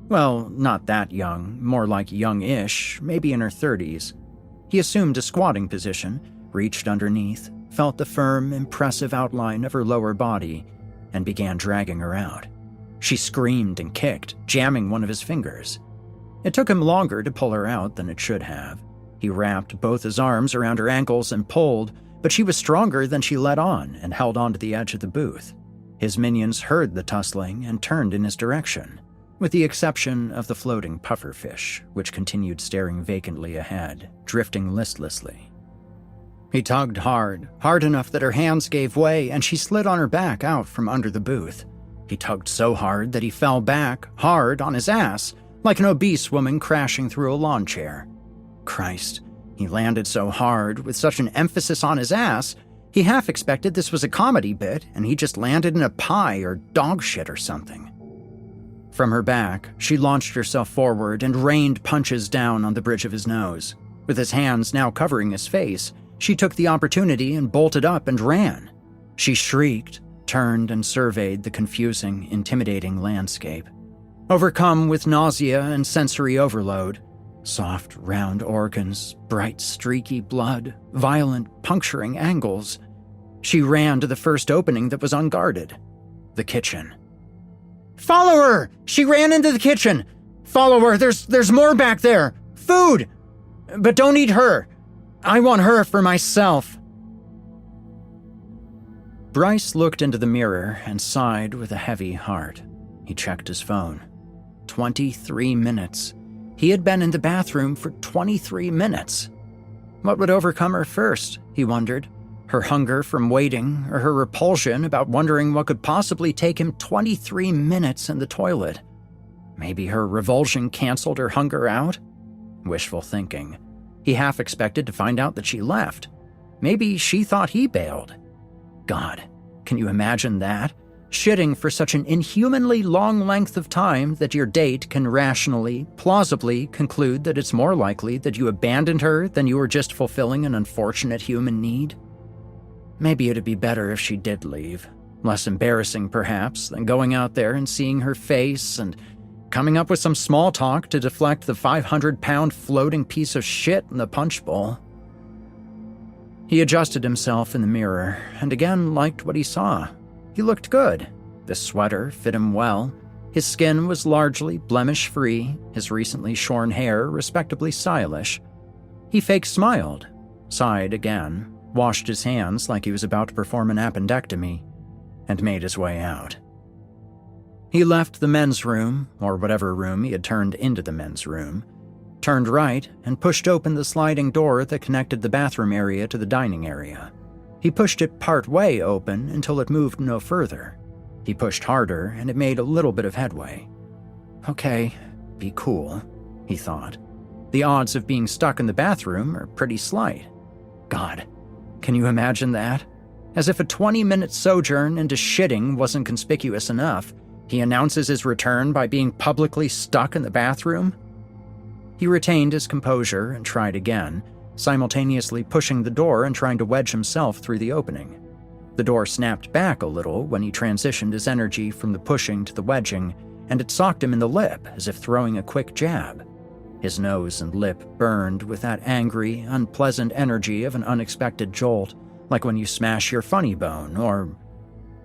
Speaker 3: Well, not that young, more like young-ish, maybe in her 30s. He assumed a squatting position, reached underneath, felt the firm, impressive outline of her lower body, and began dragging her out. She screamed and kicked, jamming one of his fingers. It took him longer to pull her out than it should have. He wrapped both his arms around her ankles and pulled, but she was stronger than she let on and held on to the edge of the booth. His minions heard the tussling and turned in his direction, with the exception of the floating pufferfish, which continued staring vacantly ahead, drifting listlessly. He tugged hard enough that her hands gave way and she slid on her back out from under the booth. He tugged so hard that he fell back, hard, on his ass, like an obese woman crashing through a lawn chair. Christ, he landed so hard, with such an emphasis on his ass, he half expected this was a comedy bit and he just landed in a pie or dog shit or something. From her back, she launched herself forward and rained punches down on the bridge of his nose. With his hands now covering his face, she took the opportunity and bolted up and ran. She shrieked, turned and surveyed the confusing, intimidating landscape. Overcome with nausea and sensory overload, soft, round organs, bright, streaky blood, violent, puncturing angles, she ran to the first opening that was unguarded, the kitchen. "Follow her! She ran into the kitchen! Follow her! There's more back there! Food! But don't eat her! I want her for myself!" Bryce looked into the mirror and sighed with a heavy heart. He checked his phone. 23 minutes. He had been in the bathroom for 23 minutes. What would overcome her first, he wondered? Her hunger from waiting, or her repulsion about wondering what could possibly take him 23 minutes in the toilet? Maybe her revulsion canceled her hunger out? Wishful thinking. He half expected to find out that she left. Maybe she thought he bailed. God, can you imagine that? Shitting for such an inhumanly long length of time that your date can rationally, plausibly conclude that it's more likely that you abandoned her than you were just fulfilling an unfortunate human need? Maybe it'd be better if she did leave. Less embarrassing, perhaps, than going out there and seeing her face and coming up with some small talk to deflect the 500-pound floating piece of shit in the punch bowl. He adjusted himself in the mirror and again liked what he saw. He looked good. The sweater fit him well. His skin was largely blemish-free, his recently shorn hair respectably stylish. He fake smiled, sighed again, washed his hands like he was about to perform an appendectomy, and made his way out. He left the men's room, or whatever room he had turned into the men's room, turned right, and pushed open the sliding door that connected the bathroom area to the dining area. He pushed it part way open until it moved no further. He pushed harder, and it made a little bit of headway. Okay, be cool, he thought. The odds of being stuck in the bathroom are pretty slight. God, can you imagine that? As if a 20-minute sojourn into shitting wasn't conspicuous enough, he announces his return by being publicly stuck in the bathroom? He retained his composure and tried again, simultaneously pushing the door and trying to wedge himself through the opening. The door snapped back a little when he transitioned his energy from the pushing to the wedging, and it socked him in the lip as if throwing a quick jab. His nose and lip burned with that angry, unpleasant energy of an unexpected jolt, like when you smash your funny bone or,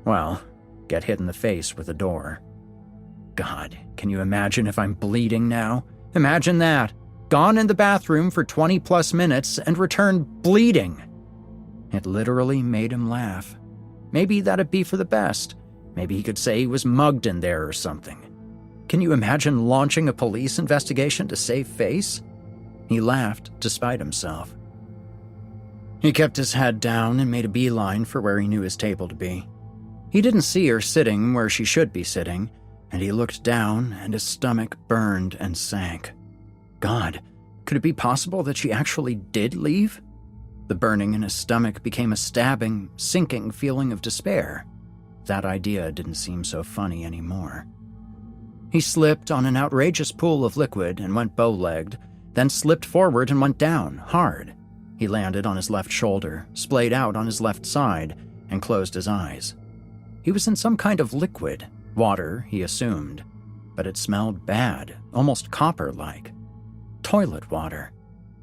Speaker 3: well, get hit in the face with a door. God, can you imagine if I'm bleeding now? Imagine that. Gone in the bathroom for 20-plus minutes and returned bleeding. It literally made him laugh. Maybe that'd be for the best. Maybe he could say he was mugged in there or something. Can you imagine launching a police investigation to save face? He laughed despite himself. He kept his head down and made a beeline for where he knew his table to be. He didn't see her sitting where she should be sitting, and he looked down and his stomach burned and sank. God, could it be possible that she actually did leave? The burning in his stomach became a stabbing, sinking feeling of despair. That idea didn't seem so funny anymore. He slipped on an outrageous pool of liquid and went bow-legged, then slipped forward and went down, hard. He landed on his left shoulder, splayed out on his left side, and closed his eyes. He was in some kind of liquid, water, he assumed, but it smelled bad, almost copper-like. Toilet water.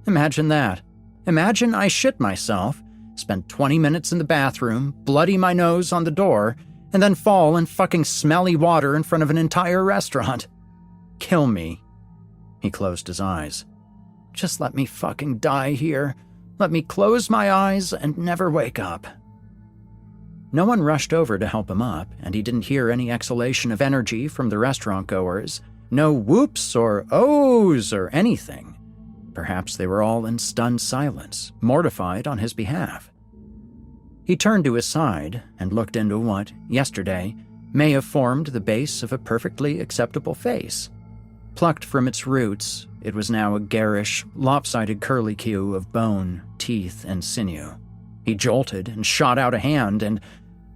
Speaker 3: Imagine that. Imagine I shit myself, spend 20 minutes in the bathroom, bloody my nose on the door, and then fall in fucking smelly water in front of an entire restaurant. Kill me. He closed his eyes. Just let me fucking die here. Let me close my eyes and never wake up. No one rushed over to help him up, and he didn't hear any exhalation of energy from the restaurant goers. No whoops or ohs or anything. Perhaps they were all in stunned silence, mortified on his behalf. He turned to his side and looked into what, yesterday, may have formed the base of a perfectly acceptable face. Plucked from its roots, it was now a garish, lopsided curlicue of bone, teeth, and sinew. He jolted and shot out a hand, and,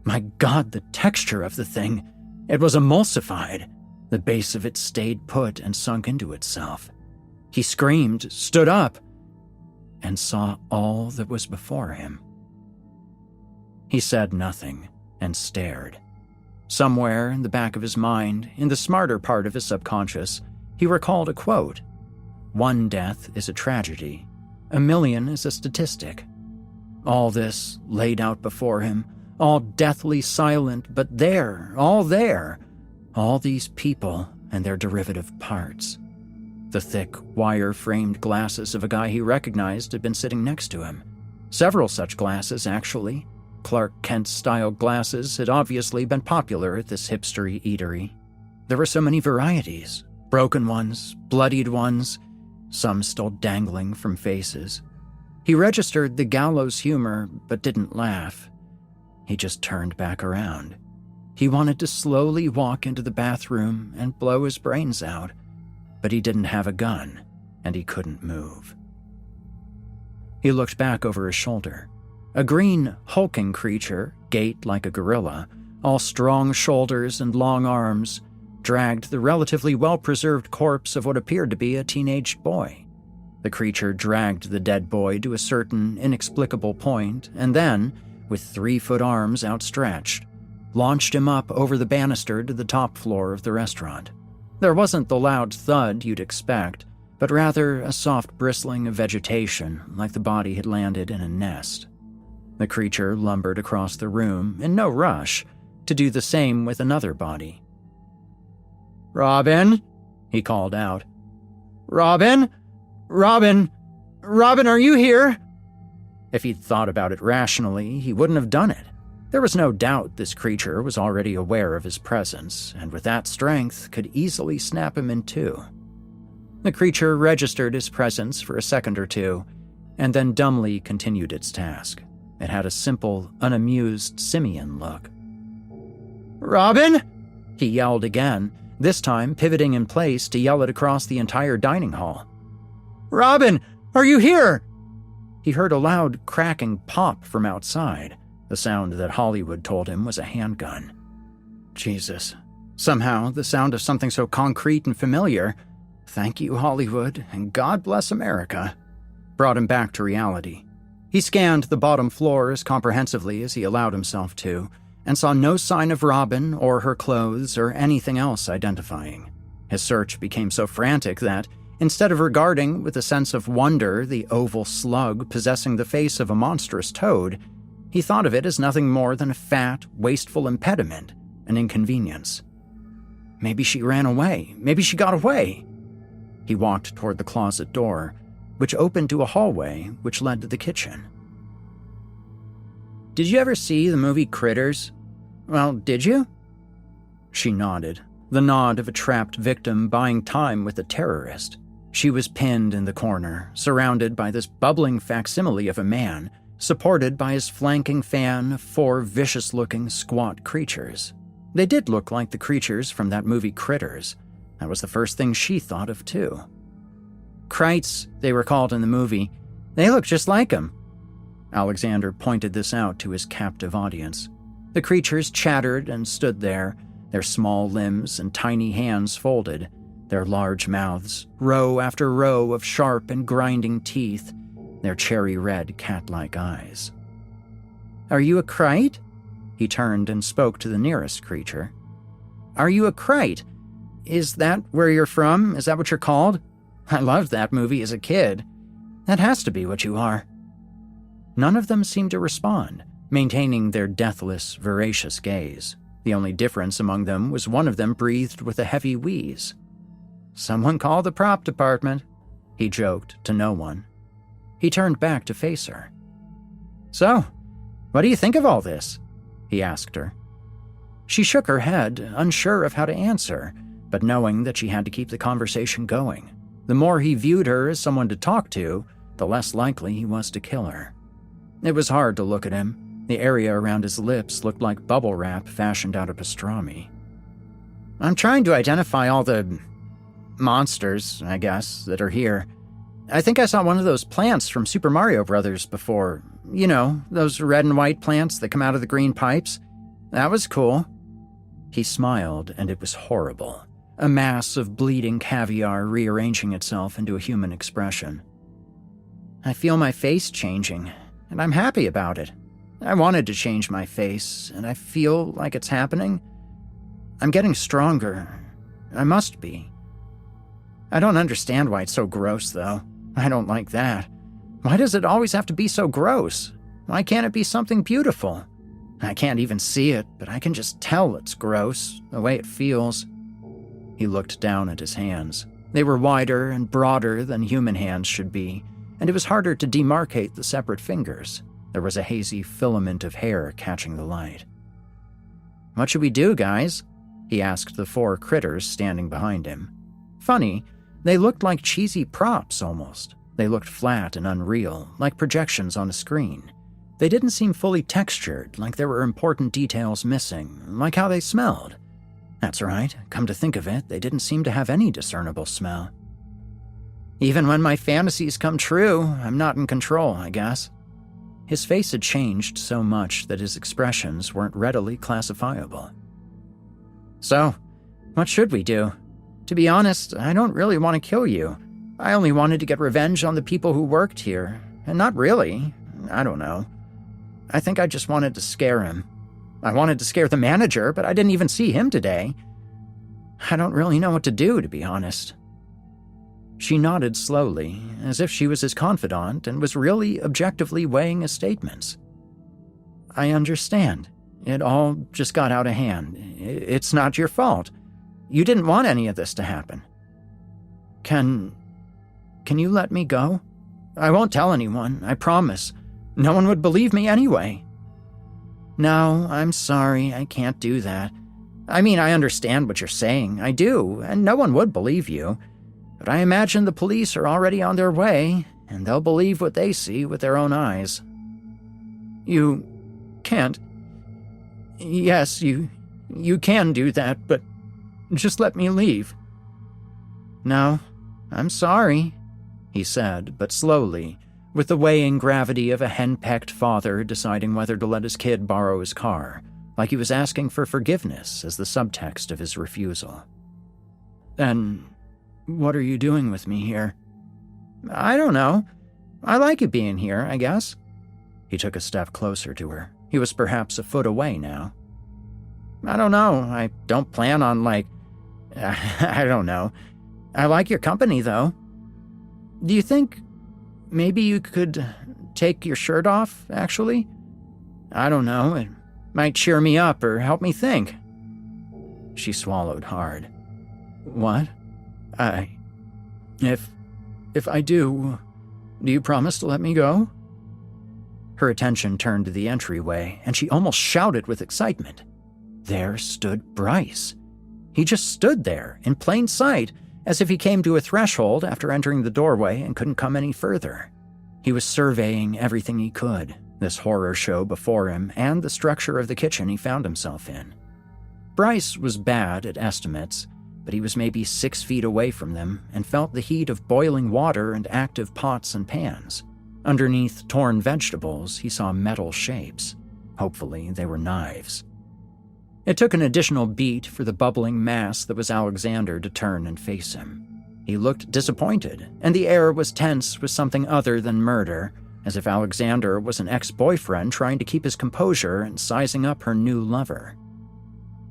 Speaker 3: my God, the texture of the thing! It was emulsified. The base of it stayed put and sunk into itself. He screamed, stood up, and saw all that was before him. He said nothing and stared. Somewhere in the back of his mind, in the smarter part of his subconscious, he recalled a quote. 1 death is a tragedy. 1,000,000 is a statistic. All this laid out before him, all deathly silent, but there, all these people and their derivative parts. The thick, wire-framed glasses of a guy he recognized had been sitting next to him. Several such glasses, actually. Clark Kent-style glasses had obviously been popular at this hipstery eatery. There were so many varieties. Broken ones, bloodied ones, some still dangling from faces. He registered the gallows humor, but didn't laugh. He just turned back around. He wanted to slowly walk into the bathroom and blow his brains out, but he didn't have a gun, and he couldn't move. He looked back over his shoulder. A green, hulking creature, gait like a gorilla, all strong shoulders and long arms, dragged the relatively well-preserved corpse of what appeared to be a teenaged boy. The creature dragged the dead boy to a certain inexplicable point, and then, with 3-foot arms outstretched, launched him up over the banister to the top floor of the restaurant. There wasn't the loud thud you'd expect, but rather a soft bristling of vegetation, like the body had landed in a nest. The creature lumbered across the room, in no rush, to do the same with another body. "Robin?" he called out. "Robin? Robin? Robin, are you here?" If he'd thought about it rationally, he wouldn't have done it. There was no doubt this creature was already aware of his presence, and with that strength could easily snap him in two. The creature registered his presence for a second or two, and then dumbly continued its task. It had a simple, unamused, simian look. "Robin?" he yelled again, this time pivoting in place to yell it across the entire dining hall. "Robin, are you here?" He heard a loud, cracking pop from outside, the sound that Hollywood told him was a handgun. Jesus. Somehow, the sound of something so concrete and familiar, thank you, Hollywood, and God bless America, brought him back to reality. He scanned the bottom floor as comprehensively as he allowed himself to, and saw no sign of Robin or her clothes or anything else identifying. His search became so frantic that, instead of regarding with a sense of wonder the oval slug possessing the face of a monstrous toad, he thought of it as nothing more than a fat, wasteful impediment, an inconvenience. Maybe she ran away. Maybe she got away. He walked toward the closet door, which opened to a hallway which led to the kitchen. "Did you ever see the movie Critters? Well, did you?" She nodded, the nod of a trapped victim buying time with a terrorist. She was pinned in the corner, surrounded by this bubbling facsimile of a man, supported by his flanking fan of 4 vicious-looking, squat creatures. They did look like the creatures from that movie Critters. That was the first thing she thought of, too. Krites, they were called in the movie. They look just like him. Alexander pointed this out to his captive audience. The creatures chattered and stood there, their small limbs and tiny hands folded, their large mouths, row after row of sharp and grinding teeth, their cherry-red cat-like eyes. "Are you a krite?" He turned and spoke to the nearest creature. "Are you a krite? Is that where you're from? Is that what you're called? I loved that movie as a kid. That has to be what you are." None of them seemed to respond, maintaining their deathless, voracious gaze. The only difference among them was one of them breathed with a heavy wheeze. "Someone call the prop department," he joked to no one. He turned back to face her. "So, what do you think of all this?" he asked her. She shook her head, unsure of how to answer, but knowing that she had to keep the conversation going. The more he viewed her as someone to talk to, the less likely he was to kill her. It was hard to look at him. The area around his lips looked like bubble wrap fashioned out of pastrami. "I'm trying to identify all the monsters, I guess, that are here. I think I saw one of those plants from Super Mario Brothers before. You know, those red and white plants that come out of the green pipes. That was cool." He smiled, and it was horrible. A mass of bleeding caviar rearranging itself into a human expression. "I feel my face changing, and I'm happy about it. I wanted to change my face, and I feel like it's happening. I'm getting stronger. I must be. I don't understand why it's so gross, though. I don't like that. Why does it always have to be so gross? Why can't it be something beautiful? I can't even see it, but I can just tell it's gross, the way it feels." He looked down at his hands. They were wider and broader than human hands should be, and it was harder to demarcate the separate fingers. There was a hazy filament of hair catching the light. "What should we do, guys?" he asked the 4 critters standing behind him. Funny, they looked like cheesy props almost. They looked flat and unreal, like projections on a screen. They didn't seem fully textured, like there were important details missing, like how they smelled. That's right, come to think of it, they didn't seem to have any discernible smell. "Even when my fantasies come true, I'm not in control, I guess." His face had changed so much that his expressions weren't readily classifiable. "So, what should we do? To be honest, I don't really want to kill you. I only wanted to get revenge on the people who worked here, and not really. I don't know. I think I just wanted to scare him. I wanted to scare the manager, but I didn't even see him today. I don't really know what to do, to be honest." She nodded slowly, as if she was his confidant and was really objectively weighing his statements. "I understand. It all just got out of hand. It's not your fault. You didn't want any of this to happen. Can you let me go? I won't tell anyone, I promise. No one would believe me anyway." "No, I'm sorry, I can't do that. I mean, I understand what you're saying, I do, and no one would believe you. But I imagine the police are already on their way, and they'll believe what they see with their own eyes." "You can't. Yes, you can do that, but just let me leave." "No, I'm sorry," he said, but slowly, with the weighing gravity of a henpecked father deciding whether to let his kid borrow his car, like he was asking for forgiveness as the subtext of his refusal. "Then what are you doing with me here?" "I don't know. I like it being here, I guess." He took a step closer to her. He was perhaps a foot away now. "I don't know. I don't plan on, I don't know. I like your company, though. Do you think maybe you could take your shirt off, actually? I don't know. It might cheer me up or help me think." She swallowed hard. "What? If I do you promise to let me go?" Her attention turned to the entryway, and she almost shouted with excitement. There stood Bryce. He just stood there, in plain sight, as if he came to a threshold after entering the doorway and couldn't come any further. He was surveying everything he could, this horror show before him and the structure of the kitchen he found himself in. Bryce was bad at estimates, but he was maybe 6 feet away from them and felt the heat of boiling water and active pots and pans. Underneath torn vegetables, he saw metal shapes. Hopefully, they were knives. It took an additional beat for the bubbling mass that was Alexander to turn and face him. He looked disappointed, and the air was tense with something other than murder, as if Alexander was an ex-boyfriend trying to keep his composure and sizing up her new lover.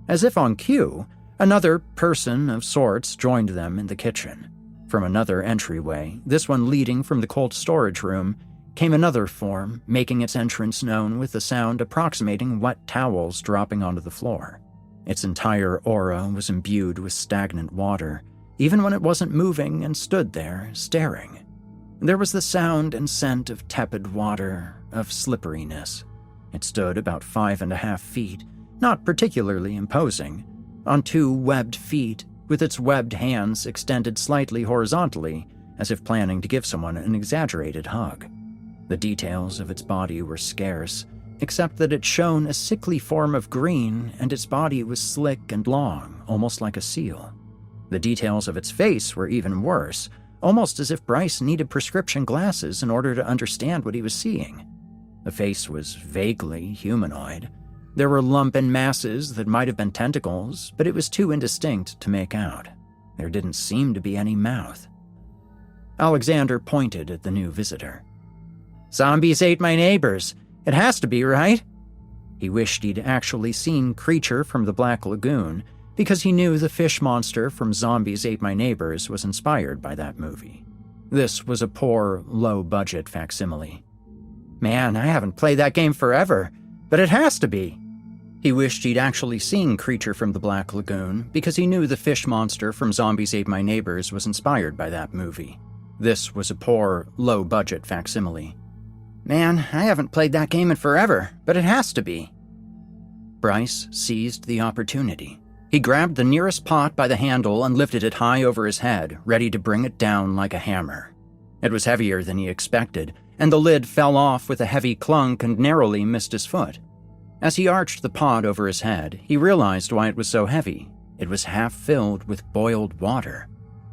Speaker 3: As if on cue, another person of sorts joined them in the kitchen. From another entryway, this one leading from the cold storage room, came another form, making its entrance known with a sound approximating wet towels dropping onto the floor. Its entire aura was imbued with stagnant water, even when it wasn't moving and stood there, staring. There was the sound and scent of tepid water, of slipperiness. It stood about 5.5 feet, not particularly imposing, on 2 webbed feet, with its webbed hands extended slightly horizontally, as if planning to give someone an exaggerated hug. The details of its body were scarce, except that it shone a sickly form of green, and its body was slick and long, almost like a seal. The details of its face were even worse, almost as if Bryce needed prescription glasses in order to understand what he was seeing. The face was vaguely humanoid. There were lumpen masses that might have been tentacles, but it was too indistinct to make out. There didn't seem to be any mouth. Alexander pointed at the new visitor. "Zombies ate my neighbors. It has to be, right?" He wished he'd actually seen Creature from the Black Lagoon, because he knew the fish monster from Zombies Ate My Neighbors was inspired by that movie. This was a poor, low-budget facsimile. "Man, I haven't played that game forever, but it has to be." He wished he'd actually seen Creature from the Black Lagoon, because he knew the fish monster from Zombies Ate My Neighbors was inspired by that movie. This was a poor, low-budget facsimile. "Man, I haven't played that game in forever, but it has to be." Bryce seized the opportunity. He grabbed the nearest pot by the handle and lifted it high over his head, ready to bring it down like a hammer. It was heavier than he expected, and the lid fell off with a heavy clunk and narrowly missed his foot. As he arched the pot over his head, he realized why it was so heavy. It was half filled with boiled water.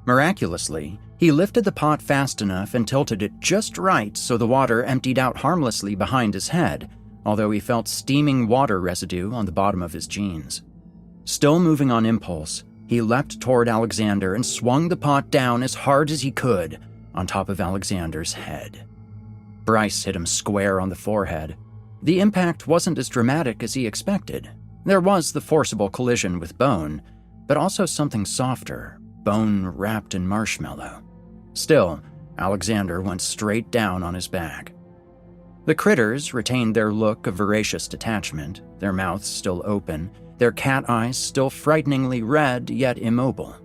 Speaker 3: Miraculously, he lifted the pot fast enough and tilted it just right so the water emptied out harmlessly behind his head, although he felt steaming water residue on the bottom of his jeans. Still moving on impulse, he leapt toward Alexander and swung the pot down as hard as he could on top of Alexander's head. Bryce hit him square on the forehead. The impact wasn't as dramatic as he expected. There was the forcible collision with bone, but also something softer, bone wrapped in marshmallow. Still, Alexander went straight down on his back. The critters retained their look of voracious detachment, their mouths still open, their cat eyes still frighteningly red yet immobile.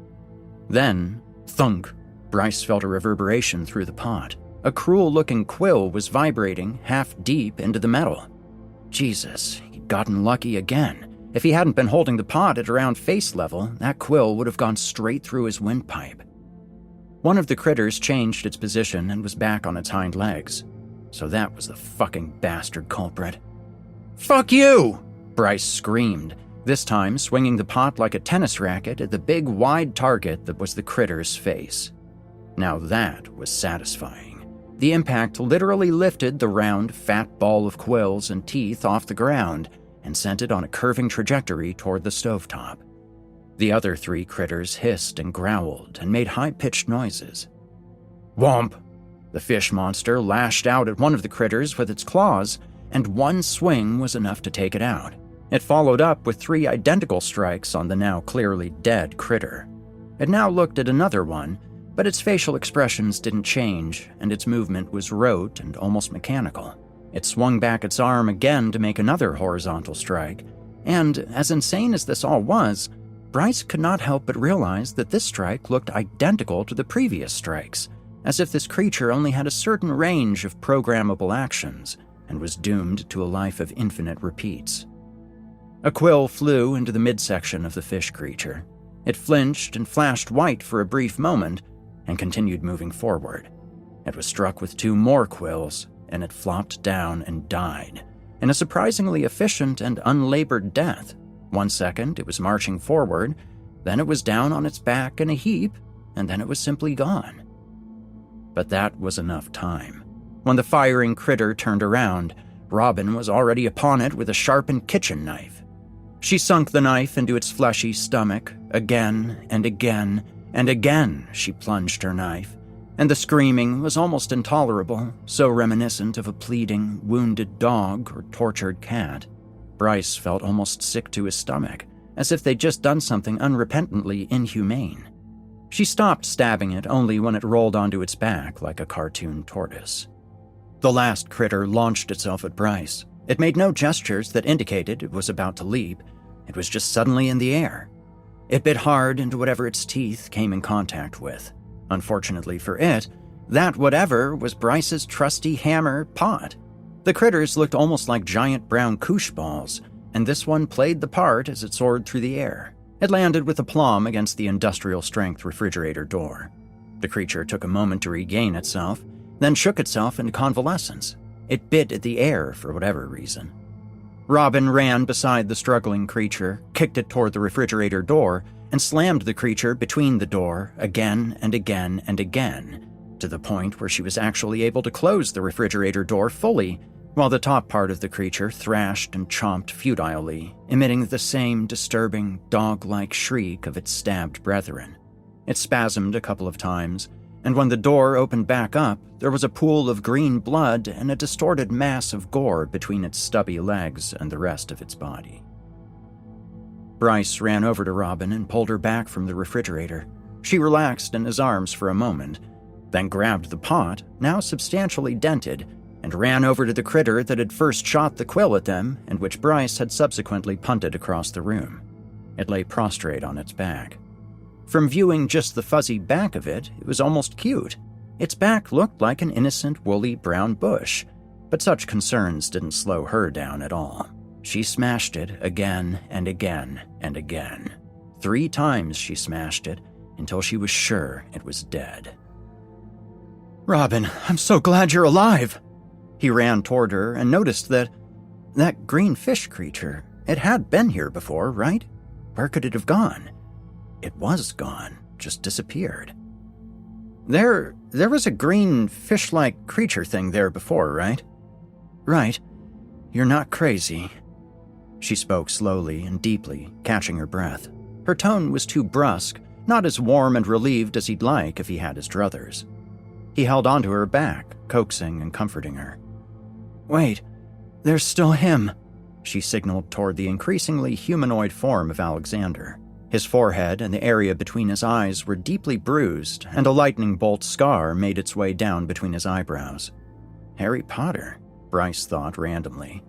Speaker 3: Then, thunk, Bryce felt a reverberation through the pot. A cruel-looking quill was vibrating half deep into the metal. Jesus, he'd gotten lucky again. If he hadn't been holding the pot at around face level, that quill would have gone straight through his windpipe. One of the critters changed its position and was back on its hind legs. So that was the fucking bastard culprit. "Fuck you!" Bryce screamed, this time swinging the pot like a tennis racket at the big, wide target that was the critter's face. Now that was satisfying. The impact literally lifted the round, fat ball of quills and teeth off the ground and sent it on a curving trajectory toward the stovetop. The other 3 critters hissed and growled and made high-pitched noises. Whomp! The fish monster lashed out at one of the critters with its claws, and one swing was enough to take it out. It followed up with 3 identical strikes on the now clearly dead critter. It now looked at another one, but its facial expressions didn't change, and its movement was rote and almost mechanical. It swung back its arm again to make another horizontal strike, and, as insane as this all was, Bryce could not help but realize that this strike looked identical to the previous strikes, as if this creature only had a certain range of programmable actions and was doomed to a life of infinite repeats. A quill flew into the midsection of the fish creature. It flinched and flashed white for a brief moment and continued moving forward. It was struck with 2 more quills, and it flopped down and died, in a surprisingly efficient and unlabored death. 1 second it was marching forward, then it was down on its back in a heap, and then it was simply gone. But that was enough time. When the firing critter turned around, Robin was already upon it with a sharpened kitchen knife. She sunk the knife into its fleshy stomach. Again and again and again she plunged her knife, and the screaming was almost intolerable, so reminiscent of a pleading, wounded dog or tortured cat. Bryce felt almost sick to his stomach, as if they'd just done something unrepentantly inhumane. She stopped stabbing it only when it rolled onto its back like a cartoon tortoise. The last critter launched itself at Bryce. It made no gestures that indicated it was about to leap. It was just suddenly in the air. It bit hard into whatever its teeth came in contact with. Unfortunately for it, that whatever was Bryce's trusty hammer pot. The critters looked almost like giant brown koosh balls, and this one played the part as it soared through the air. It landed with aplomb against the industrial-strength refrigerator door. The creature took a moment to regain itself, then shook itself into convalescence. It bit at the air for whatever reason. Robin ran beside the struggling creature, kicked it toward the refrigerator door, and slammed the creature between the door again and again and again, to the point where she was actually able to close the refrigerator door fully, while the top part of the creature thrashed and chomped futilely, emitting the same disturbing, dog-like shriek of its stabbed brethren. It spasmed a couple of times, and when the door opened back up, there was a pool of green blood and a distorted mass of gore between its stubby legs and the rest of its body. Bryce ran over to Robin and pulled her back from the refrigerator. She relaxed in his arms for a moment, then grabbed the pot, now substantially dented, and ran over to the critter that had first shot the quill at them and which Bryce had subsequently punted across the room. It lay prostrate on its back. From viewing just the fuzzy back of it, it was almost cute. Its back looked like an innocent woolly brown bush, but such concerns didn't slow her down at all. She smashed it again and again and again. 3 times she smashed it until she was sure it was dead. "Robin, I'm so glad you're alive!" He ran toward her and noticed that green fish creature, it had been here before, right? Where could it have gone? It was gone, just disappeared. There was a green fish-like creature thing there before, right? Right. You're not crazy. She spoke slowly and deeply, catching her breath. Her tone was too brusque, not as warm and relieved as he'd like if he had his druthers. He held onto her back, coaxing and comforting her. "Wait, there's still him," she signaled toward the increasingly humanoid form of Alexander. His forehead and the area between his eyes were deeply bruised, and a lightning bolt scar made its way down between his eyebrows. Harry Potter, Bryce thought randomly.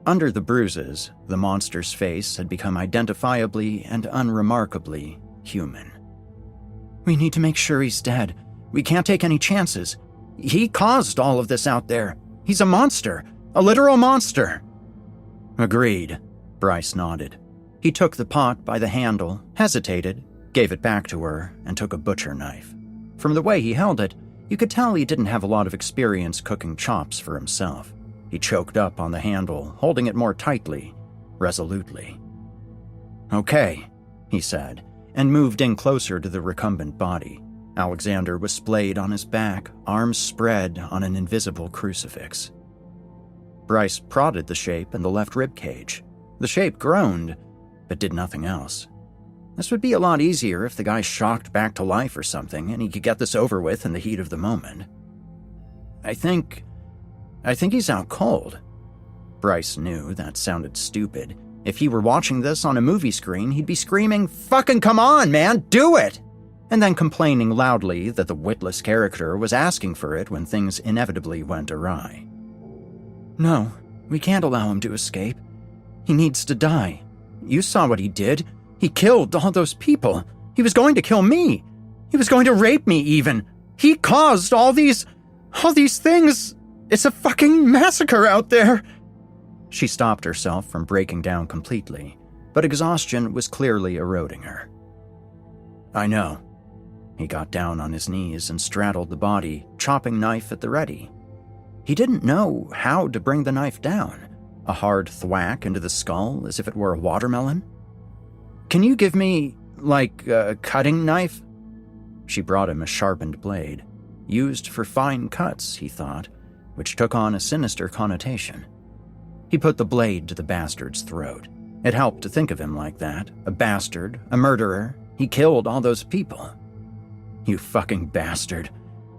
Speaker 3: Under the bruises, the monster's face had become identifiably and unremarkably human. "We need to make sure he's dead. We can't take any chances. He caused all of this out there. He's a monster, a literal monster." "Agreed," Bryce nodded. He took the pot by the handle, hesitated, gave it back to her, and took a butcher knife. From the way he held it, you could tell he didn't have a lot of experience cooking chops for himself. He choked up on the handle, holding it more tightly, resolutely. "Okay," he said, and moved in closer to the recumbent body. Alexander was splayed on his back, arms spread on an invisible crucifix. Bryce prodded the shape in the left rib cage. The shape groaned, but did nothing else. This would be a lot easier if the guy shocked back to life or something, and he could get this over with in the heat of the moment. I think he's out cold." Bryce knew that sounded stupid. If he were watching this on a movie screen, he'd be screaming, "Fucking come on, man, do it!" and then complaining loudly that the witless character was asking for it when things inevitably went awry. "No, we can't allow him to escape. He needs to die. You saw what he did. He killed all those people. He was going to kill me. He was going to rape me even. He caused all these things. It's a fucking massacre out there." She stopped herself from breaking down completely, but exhaustion was clearly eroding her. "I know." He got down on his knees and straddled the body, chopping knife at the ready. He didn't know how to bring the knife down. A hard thwack into the skull as if it were a watermelon? "Can you give me, a cutting knife?" She brought him a sharpened blade, used for fine cuts, he thought, which took on a sinister connotation. He put the blade to the bastard's throat. It helped to think of him like that, a bastard, a murderer. He killed all those people. You fucking bastard.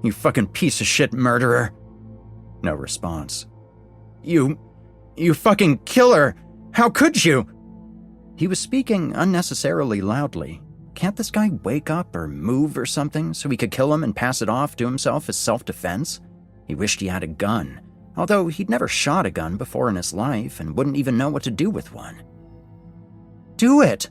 Speaker 3: You fucking piece of shit murderer. No response. You fucking killer! How could you? He was speaking unnecessarily loudly. Can't this guy wake up or move or something so he could kill him and pass it off to himself as self-defense? He wished he had a gun, although he'd never shot a gun before in his life and wouldn't even know what to do with one. Do it!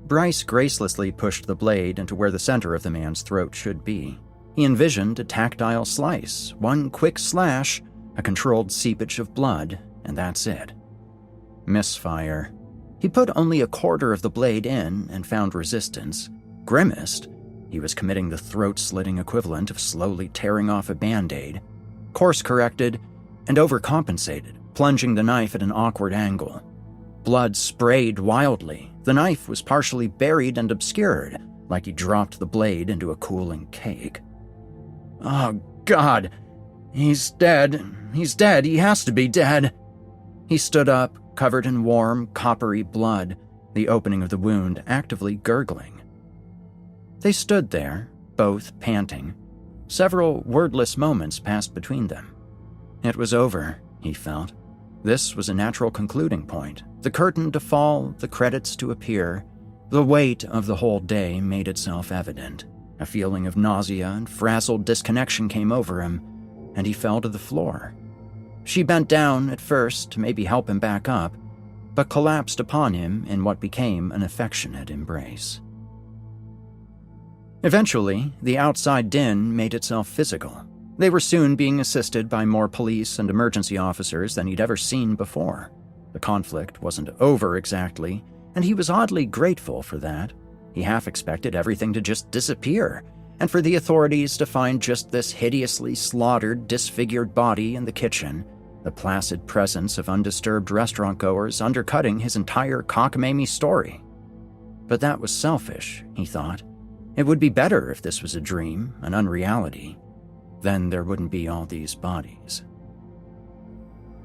Speaker 3: Bryce gracelessly pushed the blade into where the center of the man's throat should be. He envisioned a tactile slice, one quick slash, a controlled seepage of blood, and that's it. Misfire. He put only a quarter of the blade in and found resistance. Grimaced. He was committing the throat-slitting equivalent of slowly tearing off a Band-Aid. Course-corrected and overcompensated, plunging the knife at an awkward angle. Blood sprayed wildly. The knife was partially buried and obscured, like he dropped the blade into a cooling cake. Oh, God. He's dead. He's dead. He has to be dead. He stood up, covered in warm, coppery blood, the opening of the wound actively gurgling. They stood there, both panting. Several wordless moments passed between them. It was over, he felt. This was a natural concluding point. The curtain to fall, the credits to appear. The weight of the whole day made itself evident. A feeling of nausea and frazzled disconnection came over him, and he fell to the floor. She bent down at first to maybe help him back up, but collapsed upon him in what became an affectionate embrace. Eventually, the outside din made itself physical. They were soon being assisted by more police and emergency officers than he'd ever seen before. The conflict wasn't over exactly, and he was oddly grateful for that. He half expected everything to just disappear, and for the authorities to find just this hideously slaughtered, disfigured body in the kitchen, the placid presence of undisturbed restaurant-goers undercutting his entire cockamamie story. But that was selfish, he thought. It would be better if this was a dream, an unreality. Then there wouldn't be all these bodies.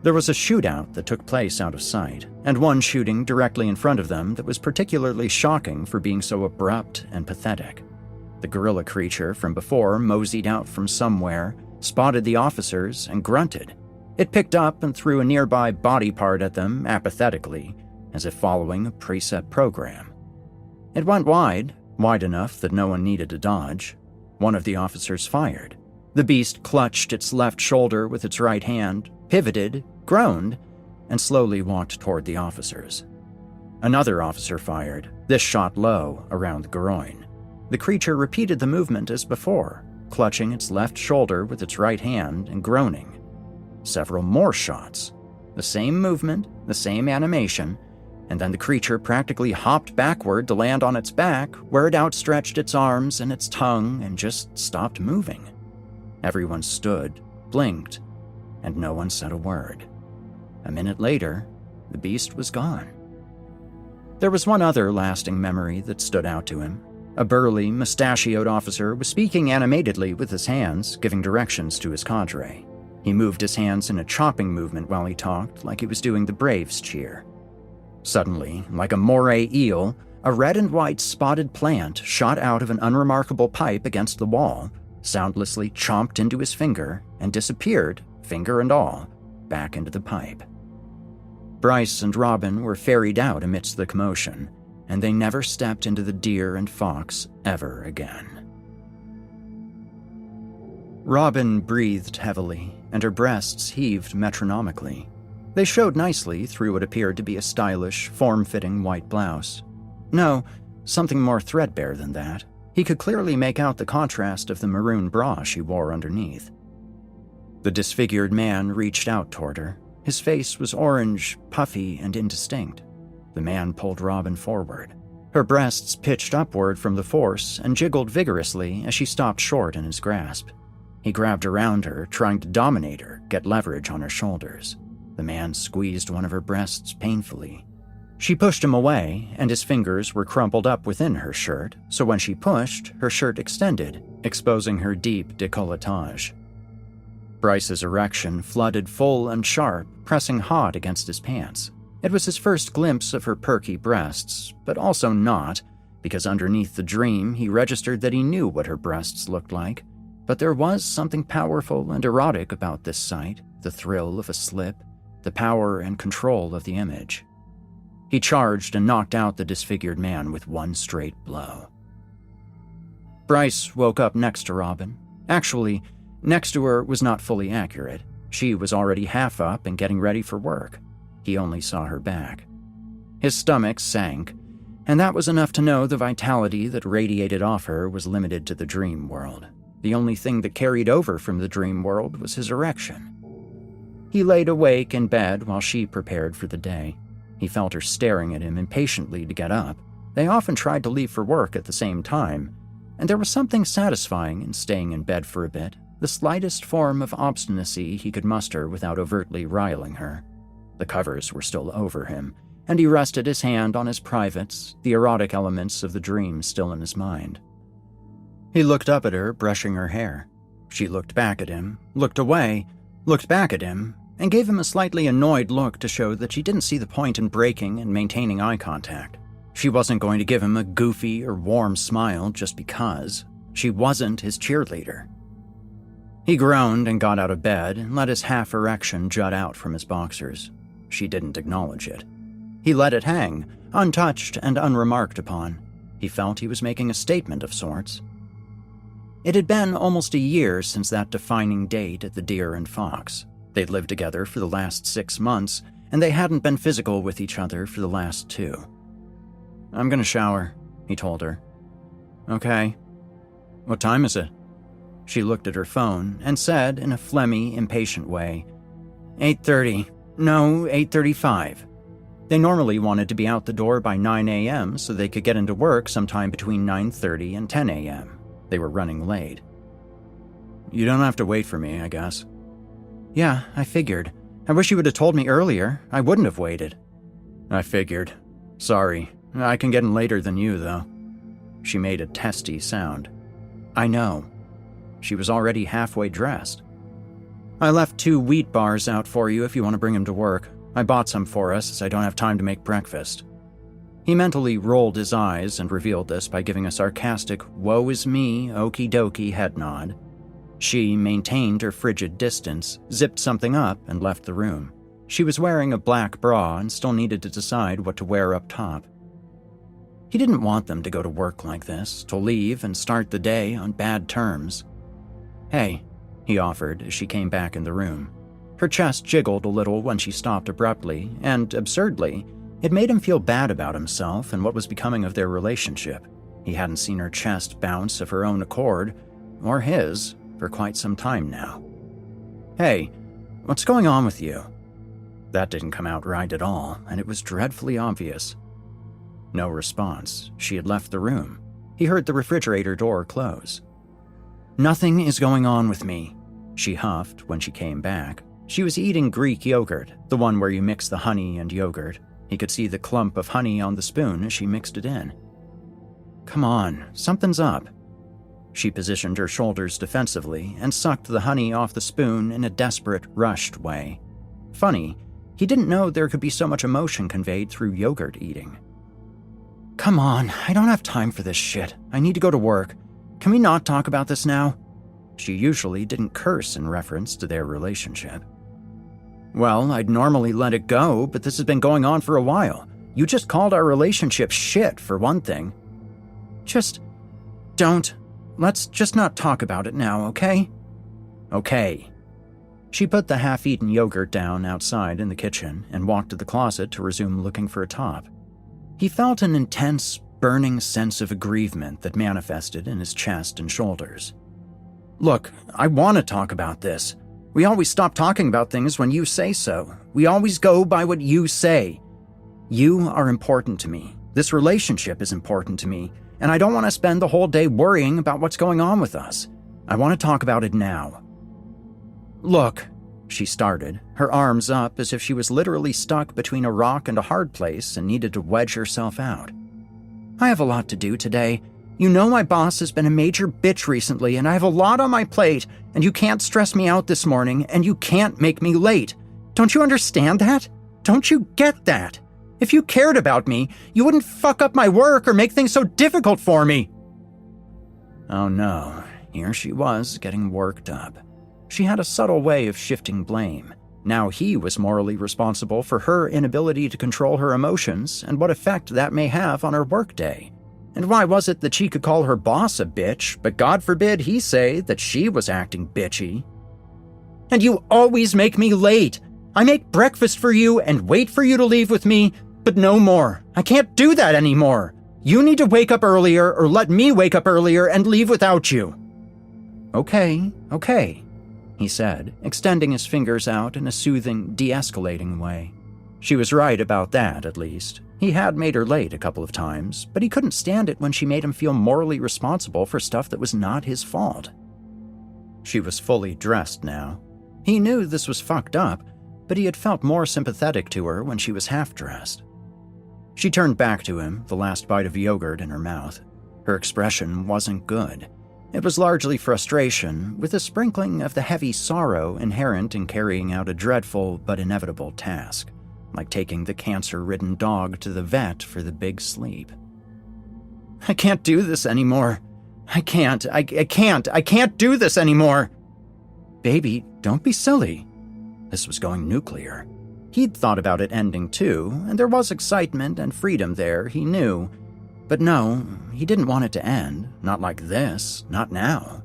Speaker 3: There was a shootout that took place out of sight, and one shooting directly in front of them that was particularly shocking for being so abrupt and pathetic. The gorilla creature from before moseyed out from somewhere, spotted the officers, and grunted. It picked up and threw a nearby body part at them apathetically, as if following a preset program. It went wide enough that no one needed to dodge. One of the officers fired. The beast clutched its left shoulder with its right hand, pivoted, groaned, and slowly walked toward the officers. Another officer fired, this shot low, around the groin. The creature repeated the movement as before, clutching its left shoulder with its right hand and groaning. Several more shots. The same movement, the same animation, and then the creature practically hopped backward to land on its back, where it outstretched its arms and its tongue and just stopped moving. Everyone stood, blinked, and no one said a word. A minute later, the beast was gone. There was one other lasting memory that stood out to him. A burly, mustachioed officer was speaking animatedly with his hands, giving directions to his cadre. He moved his hands in a chopping movement while he talked, like he was doing the Braves cheer. Suddenly, like a moray eel, a red and white spotted plant shot out of an unremarkable pipe against the wall, soundlessly chomped into his finger, and disappeared, finger and all, back into the pipe. Bryce and Robin were ferried out amidst the commotion, and they never stepped into the deer and fox ever again. Robin breathed heavily, and her breasts heaved metronomically. They showed nicely through what appeared to be a stylish, form-fitting white blouse. No, something more threadbare than that. He could clearly make out the contrast of the maroon bra she wore underneath. The disfigured man reached out toward her. His face was orange, puffy, and indistinct. The man pulled Robin forward. Her breasts pitched upward from the force and jiggled vigorously as she stopped short in his grasp. He grabbed around her, trying to dominate her, get leverage on her shoulders. The man squeezed one of her breasts painfully. She pushed him away, and his fingers were crumpled up within her shirt, so when she pushed, her shirt extended, exposing her deep décolletage. Bryce's erection flooded full and sharp, pressing hot against his pants. It was his first glimpse of her perky breasts, but also not, because underneath the dream he registered that he knew what her breasts looked like. But there was something powerful and erotic about this sight, the thrill of a slip, the power and control of the image. He charged and knocked out the disfigured man with one straight blow. Bryce woke up next to Robin. Actually, next to her was not fully accurate. She was already half up and getting ready for work. He only saw her back. His stomach sank, and that was enough to know the vitality that radiated off her was limited to the dream world. The only thing that carried over from the dream world was his erection. He laid awake in bed while she prepared for the day. He felt her staring at him impatiently to get up. They often tried to leave for work at the same time, and there was something satisfying in staying in bed for a bit, the slightest form of obstinacy he could muster without overtly riling her. The covers were still over him, and he rested his hand on his privates, the erotic elements of the dream still in his mind. He looked up at her, brushing her hair. She looked back at him, looked away, looked back at him, and gave him a slightly annoyed look to show that she didn't see the point in breaking and maintaining eye contact. She wasn't going to give him a goofy or warm smile just because. She wasn't his cheerleader. He groaned and got out of bed and let his half-erection jut out from his boxers. She didn't acknowledge it. He let it hang, untouched and unremarked upon. He felt he was making a statement of sorts. It had been almost a year since that defining date at the Deer and Fox. They'd lived together for the last 6 months, and they hadn't been physical with each other for the last 2. "I'm gonna shower," he told her. "Okay. What time is it?" She looked at her phone and said in a phlegmy, impatient way, 8:30. No, 8:35. They normally wanted to be out the door by 9 a.m. so they could get into work sometime between 9:30 and 10 a.m. They were running late. "You don't have to wait for me, I guess." "Yeah, I figured. I wish you would have told me earlier. I wouldn't have waited." "I figured. Sorry. I can get in later than you, though." She made a testy sound. "I know." She was already halfway dressed. "I left 2 wheat bars out for you if you want to bring them to work. I bought some for us as I don't have time to make breakfast." He mentally rolled his eyes and revealed this by giving a sarcastic, woe is me, okie dokie head nod. She maintained her frigid distance, zipped something up, and left the room. She was wearing a black bra and still needed to decide what to wear up top. He didn't want them to go to work like this, to leave and start the day on bad terms. "Hey," he offered as she came back in the room. Her chest jiggled a little when she stopped abruptly, and, absurdly, it made him feel bad about himself and what was becoming of their relationship. He hadn't seen her chest bounce of her own accord, or his, for quite some time now. "Hey, what's going on with you?" That didn't come out right at all, and it was dreadfully obvious. No response. She had left the room. He heard the refrigerator door close. "Nothing is going on with me," she huffed when she came back. She was eating Greek yogurt, the one where you mix the honey and yogurt. He could see the clump of honey on the spoon as she mixed it in. "Come on, something's up." She positioned her shoulders defensively and sucked the honey off the spoon in a desperate, rushed way. Funny, he didn't know there could be so much emotion conveyed through yogurt eating. "Come on, I don't have time for this shit. I need to go to work. Can we not talk about this now?" She usually didn't curse in reference to their relationship. "Well, I'd normally let it go, but this has been going on for a while. You just called our relationship shit, for one thing." Let's just not talk about it now, okay?" "Okay." She put the half-eaten yogurt down outside in the kitchen and walked to the closet to resume looking for a top. He felt an intense, burning sense of aggrievement that manifested in his chest and shoulders. "Look, I want to talk about this. We always stop talking about things when you say so. We always go by what you say. You are important to me. This relationship is important to me, and I don't want to spend the whole day worrying about what's going on with us. I want to talk about it now." "Look," she started, her arms up as if she was literally stuck between a rock and a hard place and needed to wedge herself out. "I have a lot to do today. You know my boss has been a major bitch recently, and I have a lot on my plate, and you can't stress me out this morning, and you can't make me late. Don't you understand that? Don't you get that? If you cared about me, you wouldn't fuck up my work or make things so difficult for me." Oh no, here she was getting worked up. She had a subtle way of shifting blame. Now he was morally responsible for her inability to control her emotions and what effect that may have on her workday. And why was it that she could call her boss a bitch, but God forbid he say that she was acting bitchy? "And you always make me late. I make breakfast for you and wait for you to leave with me, but no more. I can't do that anymore. You need to wake up earlier or let me wake up earlier and leave without you." Okay, he said, extending his fingers out in a soothing, de-escalating way. She was right about that, at least. He had made her late a couple of times, but he couldn't stand it when she made him feel morally responsible for stuff that was not his fault. She was fully dressed now. He knew this was fucked up, but he had felt more sympathetic to her when she was half-dressed. She turned back to him, the last bite of yogurt in her mouth. Her expression wasn't good. It was largely frustration, with a sprinkling of the heavy sorrow inherent in carrying out a dreadful but inevitable task, like taking the cancer-ridden dog to the vet for the big sleep. "I can't do this anymore. I can't do this anymore." "Baby, don't be silly." This was going nuclear. He'd thought about it ending too, and there was excitement and freedom there, he knew. But no, he didn't want it to end. Not like this, not now.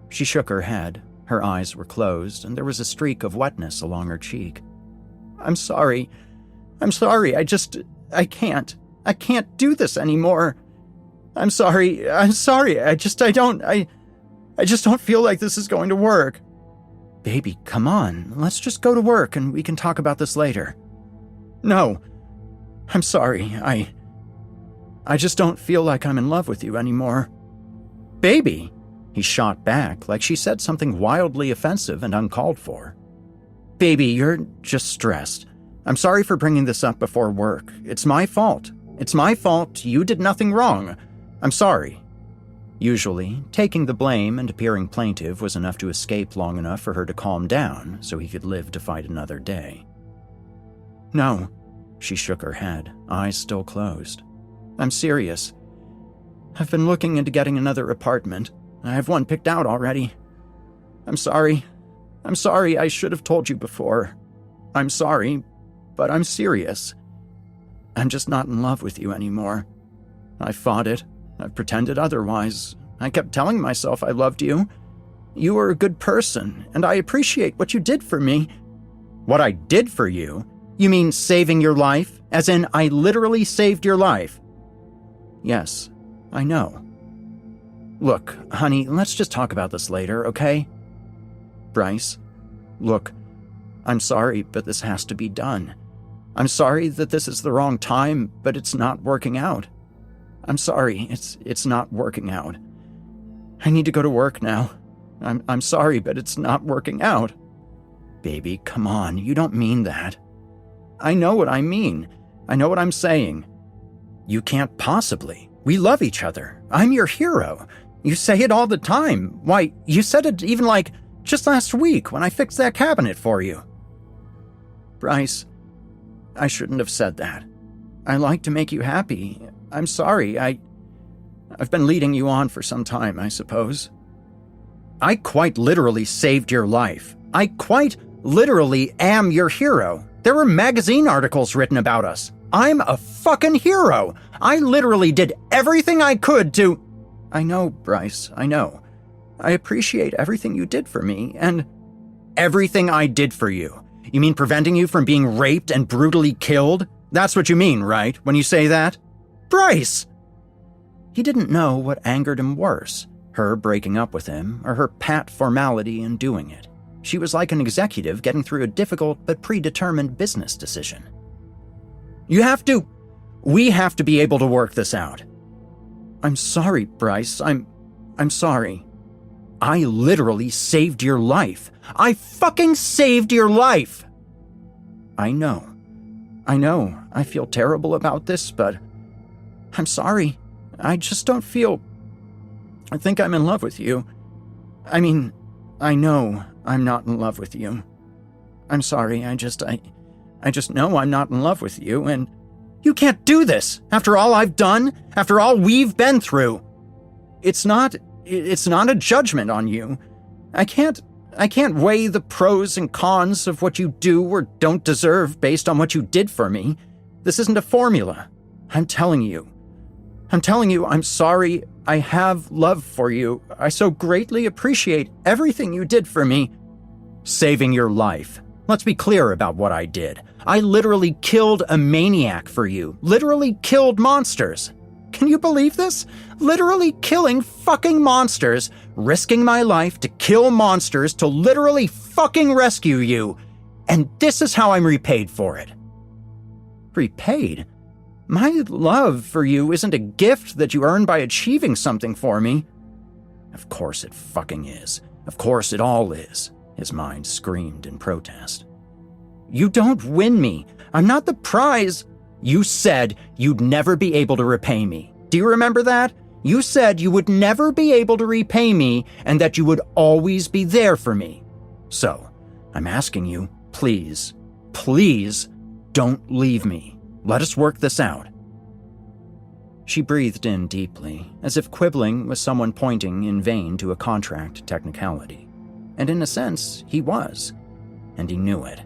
Speaker 3: She shook her head. Her eyes were closed, and there was a streak of wetness along her cheek. I'm sorry. I can't do this anymore. I'm sorry. I just don't feel like this is going to work." "Baby, come on. Let's just go to work and we can talk about this later." "No. I'm sorry. I just don't feel like I'm in love with you anymore." "Baby," he shot back like she said something wildly offensive and uncalled for. "Baby, you're just stressed. I'm sorry for bringing this up before work. It's my fault. You did nothing wrong. I'm sorry." Usually, taking the blame and appearing plaintive was enough to escape long enough for her to calm down so he could live to fight another day. "No," she shook her head, eyes still closed. "I'm serious. I've been looking into getting another apartment. I have one picked out already. I'm sorry. I should have told you before. I'm sorry, but I'm serious. I'm just not in love with you anymore. I fought it. I've pretended otherwise. I kept telling myself I loved you. You were a good person, and I appreciate what you did for me." "What I did for you? You mean saving your life? As in, I literally saved your life?" "Yes, I know." "Look, honey, let's just talk about this later, okay?" "Bryce, look, I'm sorry, but this has to be done. I'm sorry that this is the wrong time, but it's not working out. I'm sorry, it's not working out. I need to go to work now. I'm sorry, but it's not working out." "Baby, come on, you don't mean that." "I know what I mean. I know what I'm saying." "You can't possibly. We love each other. I'm your hero. You say it all the time. Why, you said it even like just last week when I fixed that cabinet for you." "Bryce, I shouldn't have said that. I like to make you happy. I'm sorry. I've been leading you on for some time, I suppose." "I quite literally saved your life. I quite literally am your hero. There were magazine articles written about us. I'm a fucking hero. I literally did everything I could to—" "I know, Bryce, I know. I appreciate everything you did for me, and—" "Everything I did for you? You mean preventing you from being raped and brutally killed? That's what you mean, right, when you say that? Bryce!" He didn't know what angered him worse, her breaking up with him or her pat formality in doing it. She was like an executive getting through a difficult but predetermined business decision. We have to be able to work this out." "I'm sorry, Bryce. I'm sorry. I literally saved your life. I fucking saved your life!" I know. I feel terrible about this, but I'm sorry. I just don't feel... I think I'm in love with you. I mean, I know I'm not in love with you. I'm sorry, I I just know I'm not in love with you, and you can't do this after all I've done, after all we've been through. It's not a judgment on you. I can't weigh the pros and cons of what you do or don't deserve based on what you did for me. This isn't a formula. I'm telling you, I'm sorry. I have love for you. I so greatly appreciate everything you did for me. Saving your life. Let's be clear about what I did. I literally killed a maniac for you. Literally killed monsters. Can you believe this? Literally killing fucking monsters, risking my life to kill monsters to literally fucking rescue you. And this is how I'm repaid for it. Repaid? My love for you isn't a gift that you earn by achieving something for me. Of course it fucking is. Of course it all is, his mind screamed in protest. You don't win me. I'm not the prize. You said you'd never be able to repay me. Do you remember that? You said you would never be able to repay me and that you would always be there for me. So, I'm asking you, please, please don't leave me. Let us work this out. She breathed in deeply, as if quibbling with someone pointing in vain to a contract technicality. And in a sense, he was, and he knew it.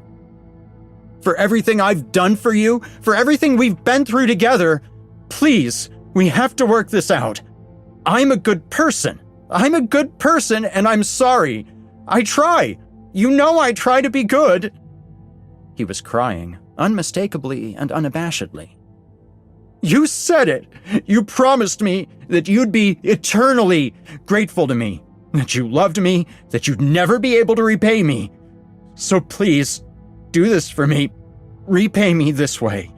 Speaker 3: For everything I've done for you, for everything we've been through together, please, we have to work this out. I'm a good person. I'm a good person, and I'm sorry. I try. You know I try to be good. He was crying, unmistakably and unabashedly. You said it. You promised me that you'd be eternally grateful to me, that you loved me, that you'd never be able to repay me. So please, do this for me. Repay me this way.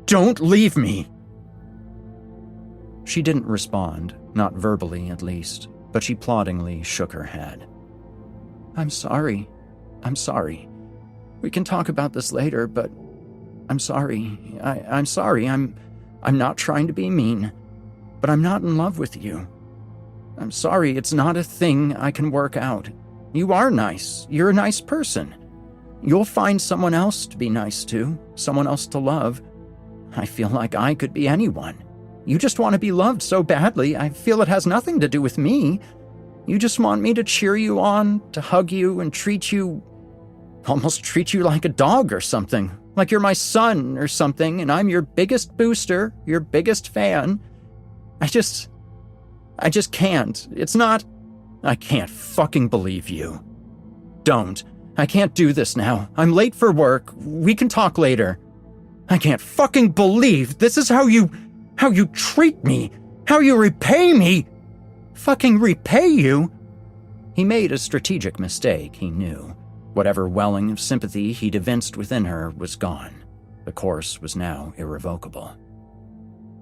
Speaker 3: Don't leave me. She didn't respond, not verbally at least, but she ploddingly shook her head. I'm sorry. I'm sorry. We can talk about this later, but I'm sorry. I'm sorry. I'm not trying to be mean, but I'm not in love with you. I'm sorry. It's not a thing I can work out. You are nice. You're a nice person. You'll find someone else to be nice to, someone else to love. I feel like I could be anyone. You just want to be loved so badly, I feel it has nothing to do with me. You just want me to cheer you on, to hug you and almost treat you like a dog or something. Like you're my son or something, and I'm your biggest booster, your biggest fan. I just can't. I can't fucking believe you. Don't. I can't do this now. I'm late for work. We can talk later. I can't fucking believe this is how you treat me, how you repay me. Fucking repay you? He made a strategic mistake, he knew. Whatever welling of sympathy he'd evinced within her was gone. The course was now irrevocable.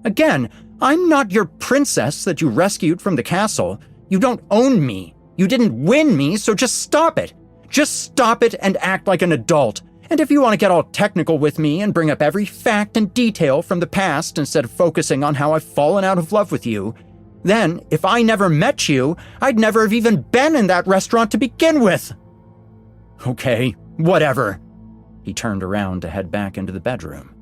Speaker 3: Again, I'm not your princess that you rescued from the castle. You don't own me. You didn't win me, so just stop it. Just stop it and act like an adult. And if you want to get all technical with me and bring up every fact and detail from the past instead of focusing on how I've fallen out of love with you, then, if I never met you, I'd never have even been in that restaurant to begin with. Okay, whatever. He turned around to head back into the bedroom.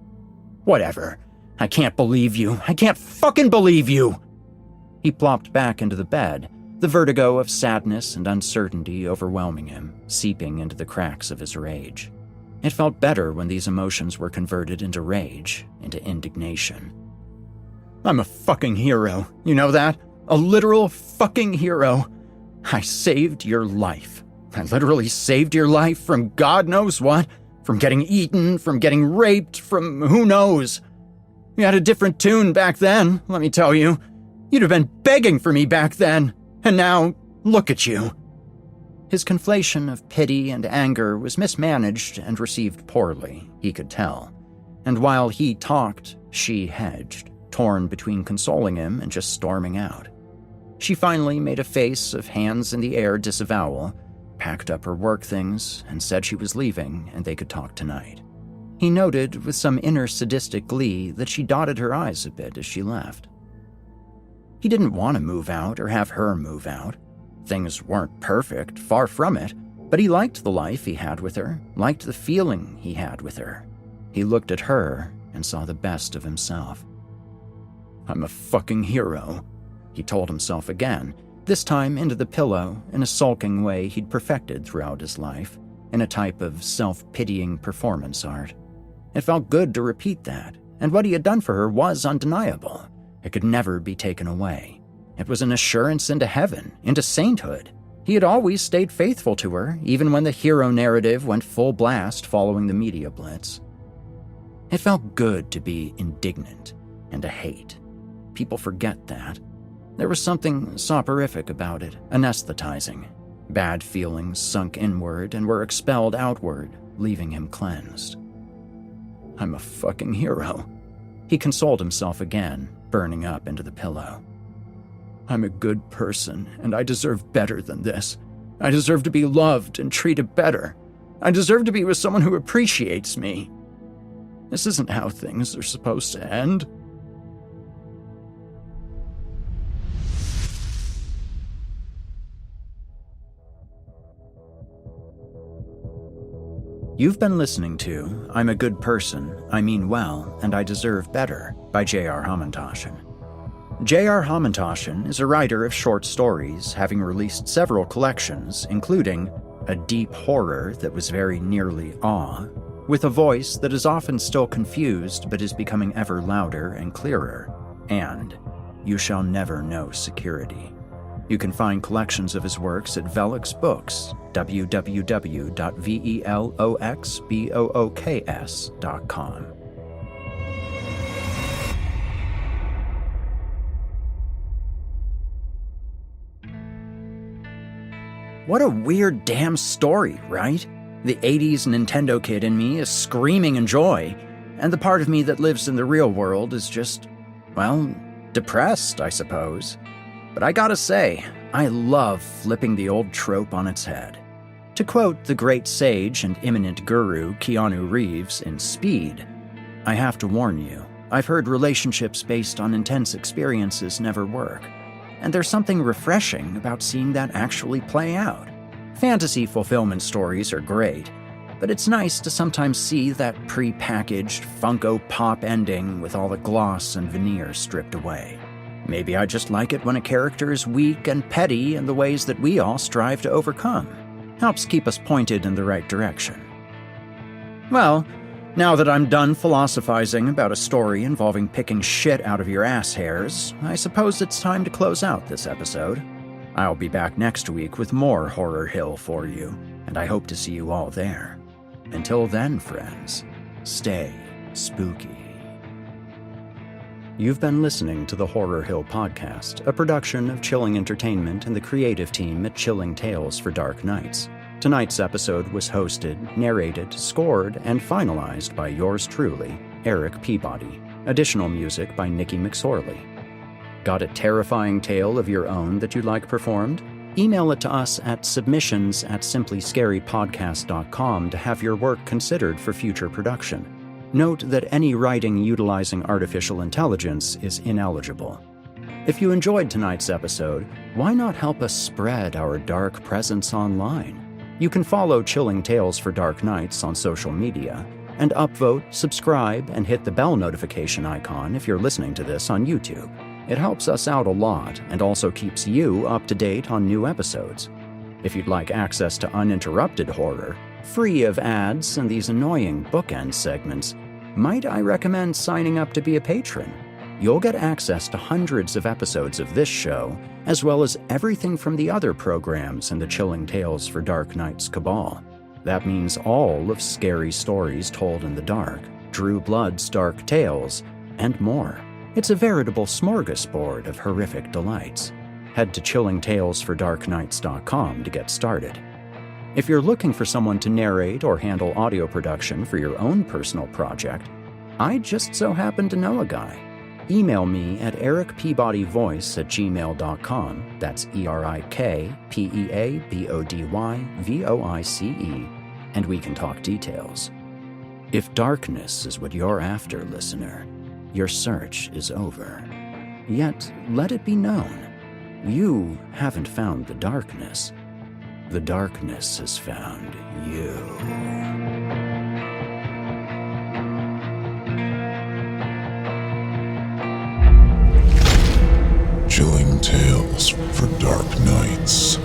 Speaker 3: Whatever. I can't believe you. I can't fucking believe you. He plopped back into the bed, the vertigo of sadness and uncertainty overwhelming him, seeping into the cracks of his rage. It felt better when these emotions were converted into rage, into indignation. I'm a fucking hero, you know that? A literal fucking hero. I saved your life. I literally saved your life from God knows what, from getting eaten, from getting raped, from who knows. You had a different tune back then, let me tell you. You'd have been begging for me back then, and now, look at you. His conflation of pity and anger was mismanaged and received poorly, he could tell. And while he talked, she hedged, torn between consoling him and just storming out. She finally made a face of hands in the air disavowal, packed up her work things, and said she was leaving and they could talk tonight. He noted with some inner sadistic glee that she dotted her eyes a bit as she left. He didn't want to move out or have her move out. Things weren't perfect, far from it, but he liked the life he had with her, liked the feeling he had with her. He looked at her and saw the best of himself. "I'm a fucking hero," he told himself again, this time into the pillow in a sulking way he'd perfected throughout his life, in a type of self-pitying performance art. It felt good to repeat that, and what he had done for her was undeniable. It could never be taken away. It was an assurance into heaven, into sainthood. He had always stayed faithful to her, even when the hero narrative went full blast following the media blitz. It felt good to be indignant and to hate. People forget that. There was something soporific about it, anesthetizing. Bad feelings sunk inward and were expelled outward, leaving him cleansed. "I'm a fucking hero," he consoled himself again, burning up into the pillow. "I'm a good person, and I deserve better than this. I deserve to be loved and treated better. I deserve to be with someone who appreciates me. This isn't how things are supposed to end." You've been listening to I'm a Good Person, I Mean Well, and I Deserve Better by J.R. Hamantaschen. J.R. Hamantaschen is a writer of short stories, having released several collections, including a deep horror that was very nearly awe, with a voice that is often still confused but is becoming ever louder and clearer, and You Shall Never Know Security. You can find collections of his works at Velux Books, www.veloxbooks.com. What a weird damn story, right? The 80s Nintendo kid in me is screaming in joy, and the part of me that lives in the real world is just, well, depressed, I suppose. But I gotta say, I love flipping the old trope on its head. To quote the great sage and imminent guru Keanu Reeves in Speed, "I have to warn you, I've heard relationships based on intense experiences never work. And there's something refreshing about seeing that actually play out. Fantasy fulfillment stories are great, but it's nice to sometimes see that pre-packaged Funko Pop ending with all the gloss and veneer stripped away. Maybe I just like it when a character is weak and petty in the ways that we all strive to overcome. Helps keep us pointed in the right direction." Well, now that I'm done philosophizing about a story involving picking shit out of your ass hairs, I suppose it's time to close out this episode. I'll be back next week with more Horror Hill for you, and I hope to see you all there. Until then, friends, stay spooky. You've been listening to the Horror Hill Podcast, a production of Chilling Entertainment and the creative team at Chilling Tales for Dark Nights. Tonight's episode was hosted, narrated, scored, and finalized by yours truly, Erik Peabody. Additional music by Nikki McSorley. Got a terrifying tale of your own that you'd like performed? Email it to us at submissions@simplyscarypodcast.com to have your work considered for future production. Note that any writing utilizing artificial intelligence is ineligible. If you enjoyed tonight's episode, why not help us spread our dark presence online? You can follow Chilling Tales for Dark Nights on social media, and upvote, subscribe, and hit the bell notification icon if you're listening to this on YouTube. It helps us out a lot and also keeps you up to date on new episodes. If you'd like access to uninterrupted horror, free of ads and these annoying bookend segments, might I recommend signing up to be a patron? You'll get access to hundreds of episodes of this show, as well as everything from the other programs in the Chilling Tales for Dark Nights cabal. That means all of Scary Stories Told in the Dark, Drew Blood's Dark Tales, and more. It's a veritable smorgasbord of horrific delights. Head to chillingtalesfordarknights.com to get started. If you're looking for someone to narrate or handle audio production for your own personal project, I just so happen to know a guy. Email me at erikpeabodyvoice@gmail.com. That's ErikPeabodyvoice, and we can talk details. If darkness is what you're after, listener, your search is over. Yet, let it be known, you haven't found the darkness. The darkness has found you.
Speaker 1: Tales for Dark Nights.